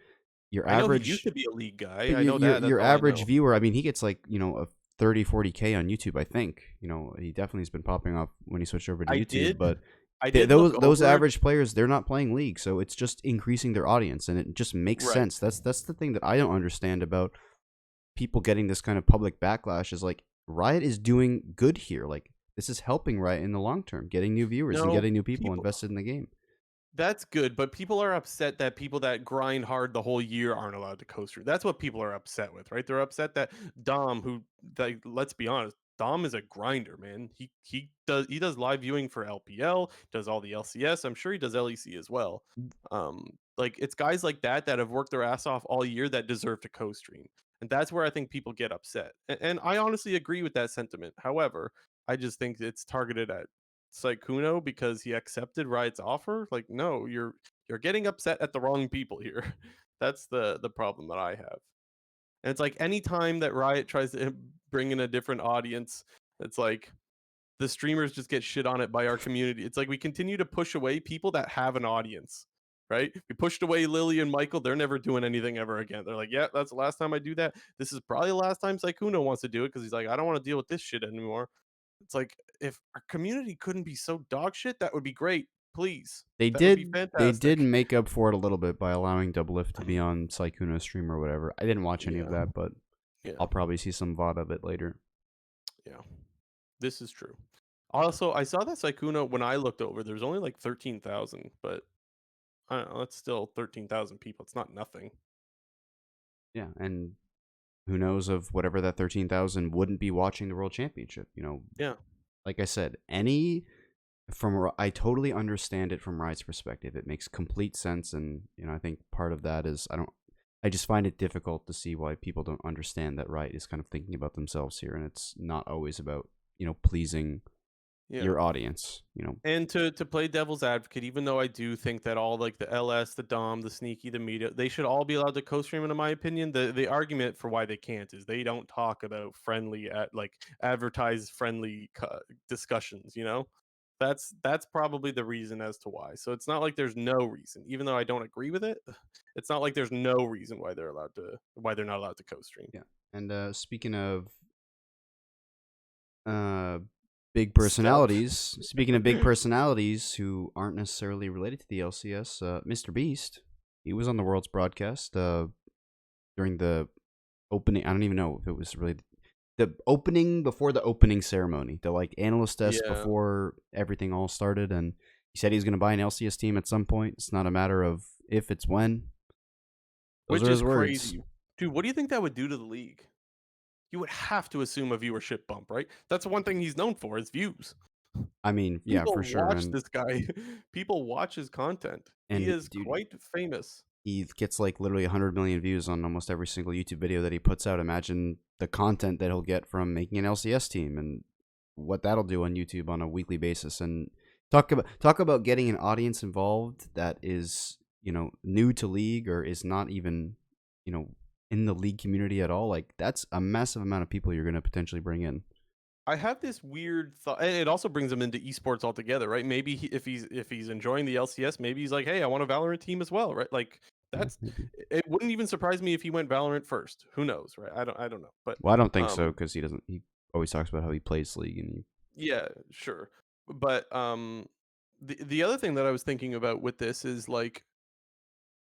Your I know he used average, to be a League guy. but I know that. That's your all I average know. viewer, I mean, he gets like a 30-40K on YouTube. I think he definitely has been popping up when he switched over to I YouTube, did. but I did look those over it. average players, they're not playing League, so it's just increasing their audience, and it just makes Right. sense. That's the thing that I don't understand about people getting this kind of public backlash. Is like Riot is doing good here. Like this is helping Riot in the long term, getting new viewers and No, getting new people people. invested in the game. That's good, but people are upset that people that grind hard the whole year aren't allowed to coast through. That's what people are upset with, right? They're upset that Dom, who, like, let's be honest, Dom is a grinder, man. He does live viewing for LPL, does all the LCS. I'm sure he does LEC as well. Like it's guys like that that have worked their ass off all year that deserve to co-stream, and that's where I think people get upset. And I honestly agree with that sentiment. However, I just think it's targeted at Saikuno because he accepted Riot's offer. Like, no, you're getting upset at the wrong people here. That's the problem that I have. And it's like anytime that Riot tries to bring in a different audience, it's like the streamers just get shit on it by our community. It's like we continue to push away people that have an audience, right? We pushed away Lily and Michael. They're never doing anything ever again. They're like, yeah, that's the last time I do that. This is probably the last time Saikuno wants to do it because he's like, I don't want to deal with this shit anymore. It's like if our community couldn't be so dog shit, that would be great. Please, that would be They did fantastic. make up for it a little bit by allowing Doublelift to be on Saikuno's stream or whatever. I didn't watch any of Yeah, that, but yeah, I'll probably see some VOD of it later. yeah. This is true. Also, I saw that Sykkuno when I looked over, there's only like 13,000, but I don't know, that's still 13,000 people. It's not nothing. Yeah, and who knows of whatever that 13,000 wouldn't be watching the World Championship. Yeah. Like I said, I totally understand it from Riot's perspective. It makes complete sense, and I think part of that is I just find it difficult to see why people don't understand that Riot is kind of thinking about themselves here, and it's not always about pleasing Yeah. your audience. And to play devil's advocate, even though I do think that all like the LS, the Dom, the Sneaky, the Media, they should all be allowed to co-stream. In my opinion, the argument for why they can't is they don't talk about friendly at like advertised friendly discussions. That's probably the reason as to why. So it's not like there's no reason, even though I don't agree with it. It's not like there's no reason why they're not allowed to co-stream. Yeah, and speaking of uh big Stealth. personalities, speaking of big personalities who aren't necessarily related to the LCS, Mr. Beast, he was on the World's broadcast during the opening. I don't even know if it was really the opening before the opening ceremony, the like analyst desk Yeah, before everything all started, and he said he's going to buy an LCS team at some point. It's not a matter of if, it's when. Those which are is his words. crazy, dude. What do you think that would do to the league? You would have to assume a viewership bump, right? That's one thing he's known for is views. I mean, yeah, People for sure, watch and this guy. People watch his content. He and is dude, quite famous. he gets like literally 100 million views on almost every single YouTube video that he puts out. Imagine the content that he'll get from making an LCS team and what that'll do on YouTube on a weekly basis. And talk about getting an audience involved that is new to League or is not even in the League community at all. Like that's a massive amount of people you're going to potentially bring in. I have this weird thought, and it also brings him into esports altogether, right? Maybe if he's enjoying the LCS, maybe he's like, hey, I want a Valorant team as well, right? Like Yeah, that's maybe. it. Wouldn't even surprise me if he went Valorant first. Who knows, right? I don't know, but Well, I don't think so um, because he doesn't. He always talks about how he plays League and yeah, sure. But the other thing that I was thinking about with this is like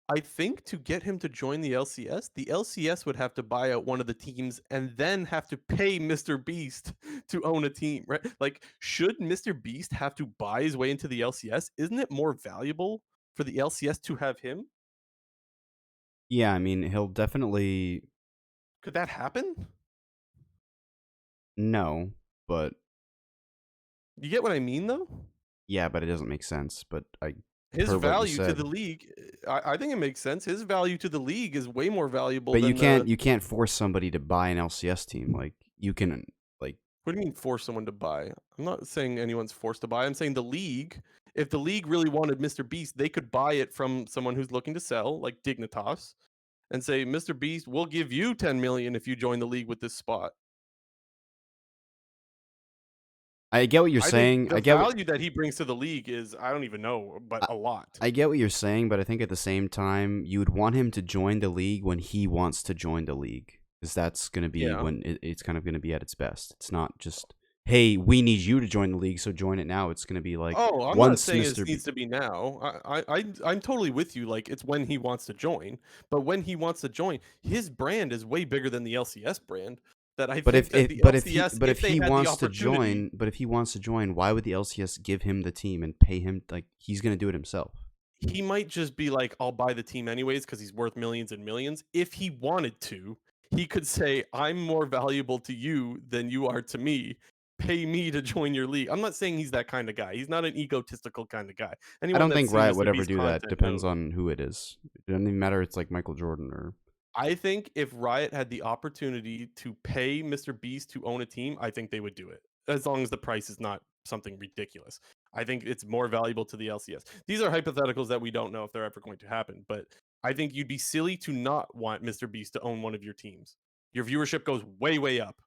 I think to get him to join the LCS would have to buy out one of the teams and then have to pay Mr. Beast to own a team, right? Like, should Mr. Beast have to buy his way into the LCS? Isn't it more valuable for the LCS to have him? yeah. I mean, he'll definitely Could that happen? no, but You get what I mean, though? yeah, but it doesn't make sense. But I His heard what you value to the said. league, I think it makes sense. His value to the league is way more valuable But you than can't the. you can't force somebody to buy an LCS team. Like you can like What do you mean force someone to buy? I'm not saying anyone's forced to buy. I'm saying the league, if the league really wanted Mr. Beast, they could buy it from someone who's looking to sell, like Dignitas, and say, Mr. Beast, we'll give you 10 million if you join the league with this spot. I get what you're I think saying. the value that he brings to the league is I don't even know, but I, a lot. I get what you're saying, but I think at the same time you would want him to join the league when he wants to join the league because that's going to be Yeah. when it's kind of going to be at its best. It's not just hey, we need you to join the league, so join it now. It's going to be like Oh, I'm not once saying it Mr. needs to be now. I'm totally with you. Like it's when he wants to join, but when he wants to join, his brand is way bigger than the LCS brand. That I But think that the LCS, but if if they he had the wants to opportunity, join, why would the LCS give him the team and pay him like he's gonna do it himself? he might just be like, I'll buy the team anyways because he's worth millions and millions. If he wanted to, he could say, I'm more valuable to you than you are to me. Pay me to join your league. I'm not saying he's that kind of guy. He's not an egotistical kind of guy. I Anyone don't that's think seen Riot would Mr. ever Beast do that. content Depends knows. on who it is. It doesn't even matter. It's like Michael Jordan or I think if Riot had the opportunity to pay Mr. Beast to own a team, I think they would do it. As long as the price is not something ridiculous. I think it's more valuable to the LCS. These are hypotheticals that we don't know if they're ever going to happen, but I think you'd be silly to not want Mr. Beast to own one of your teams. Your viewership goes way, way up.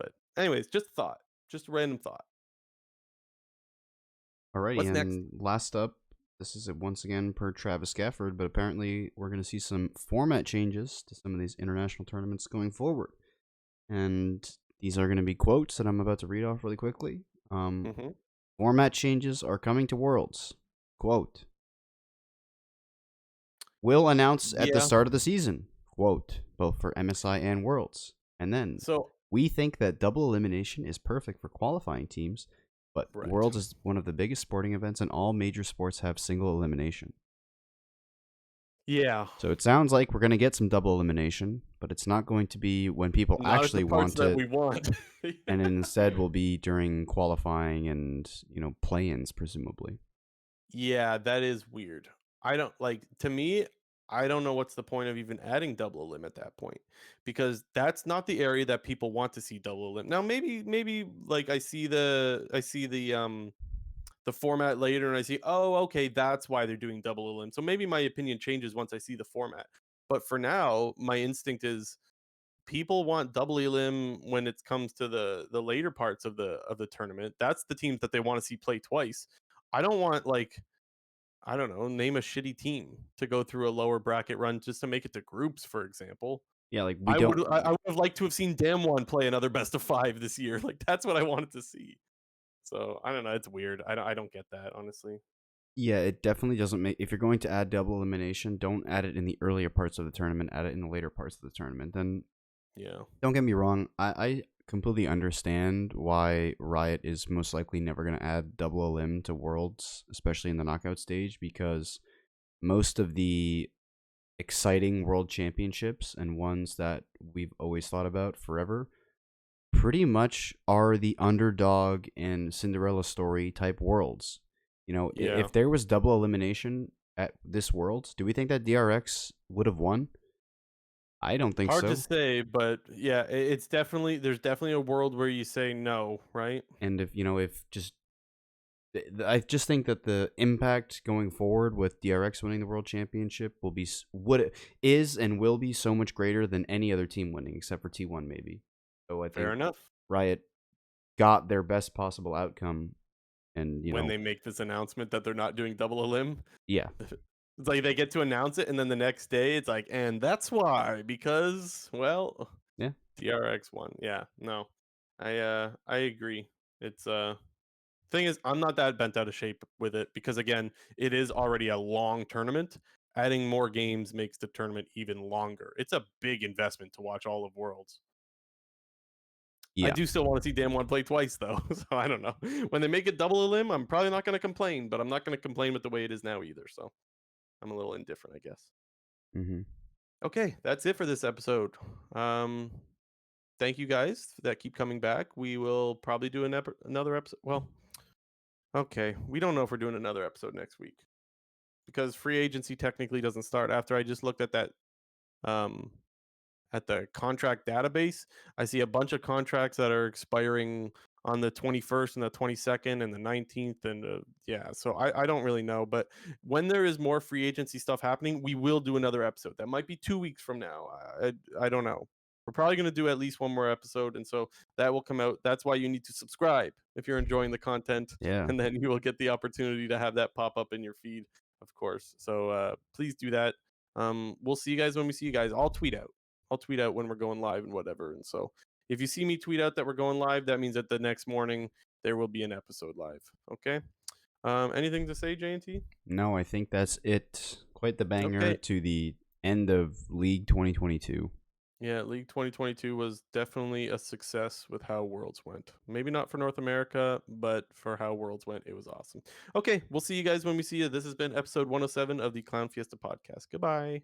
But anyways, just thought. Just a random thought. alrighty. What's next? And last up, this is once again per Travis Gafford, but apparently we're gonna see some format changes to some of these international tournaments going forward. And these are gonna be quotes that I'm about to read off really quickly. Hmm. Format changes are coming to Worlds. Quote. Will announce at the Yeah. start of the season. Quote. Both for MSI and Worlds. And then So We think that double elimination is perfect for qualifying teams, but Right. Worlds is one of the biggest sporting events, and all major sports have single elimination. Yeah. So it sounds like we're going to get some double elimination, but it's not going to be when people Not at the actually parts want that it, we want. and instead will be during qualifying and, play-ins, presumably. Yeah, that is weird. I don't like to me, I don't know what's the point of even adding double elim at that point because that's not the area that people want to see double elim. Now maybe like I see the format later and I see, "Oh, okay, that's why they're doing double elim." So maybe my opinion changes once I see the format. But for now, my instinct is people want double elim when it comes to the later parts of the tournament. That's the teams that they want to see play twice. I don't want like I don't know, name a shitty team to go through a lower bracket run just to make it to groups, for example. Yeah, like we I don't. would I would have liked to have seen Damwon play another best of 5 this year. Like that's what I wanted to see. So, I don't know, it's weird. I don't get that, honestly. Yeah, it definitely doesn't make. If you're going to add double elimination, don't add it in the earlier parts of the tournament. Add it in the later parts of the tournament. Then Yeah. don't get me wrong. I completely understand why Riot is most likely never going to add double elim to Worlds, especially in the knockout stage, because most of the exciting world championships and ones that we've always thought about forever pretty much are the underdog and Cinderella story type worlds. Yeah. If there was double elimination at this world, do we think that DRX would have won? I don't think Hard to so. say, but yeah, it's definitely there's definitely a world where you say no, right? And if just I just think that the impact going forward with DRX winning the world championship will be what it is and will be so much greater than any other team winning, except for T1 maybe. So I Fair think enough. Riot got their best possible outcome, and When they make this announcement that they're not doing double elim, yeah, it's like they get to announce it, and then the next day it's like, and that's why because well, yeah, DRX won. Yeah, no, I agree. It's thing is, I'm not that bent out of shape with it because again, it is already a long tournament. Adding more games makes the tournament even longer. It's a big investment to watch all of Worlds. I yeah. do still want to see Damwon play twice though, so I don't know. When they make it double elim, I'm probably not going to complain, but I'm not going to complain with the way it is now either. So I'm a little indifferent, I guess. Hmm. Okay, that's it for this episode. Um, thank you guys that keep coming back. We will probably do another episode. Well, okay, we don't know if we're doing another episode next week because free agency technically doesn't start after I just looked um at the contract database. I see a bunch of contracts that are expiring on the 21st and the 22nd and the 19th. And yeah, so I don't really know. But when there is more free agency stuff happening, we will do another episode. That might be 2 weeks from now. I don't know. We're probably going to do at least one more episode. And so that will come out. That's why you need to subscribe if you're enjoying the content. Yeah. And then you will get the opportunity to have that pop up in your feed, of course. So please do that. We'll see you guys when we see you guys. I'll tweet out when we're going live and whatever. And so if you see me tweet out that we're going live, that means that the next morning there will be an episode live. Okay. Anything to say, JNT? No, I think that's it. Quite the banger Okay. to the end of League 2022. Yeah, League 2022 was definitely a success with how Worlds went. Maybe not for North America, but for how Worlds went, it was awesome. Okay, we'll see you guys when we see you. This has been episode 107 of the Clown Fiesta podcast. Goodbye.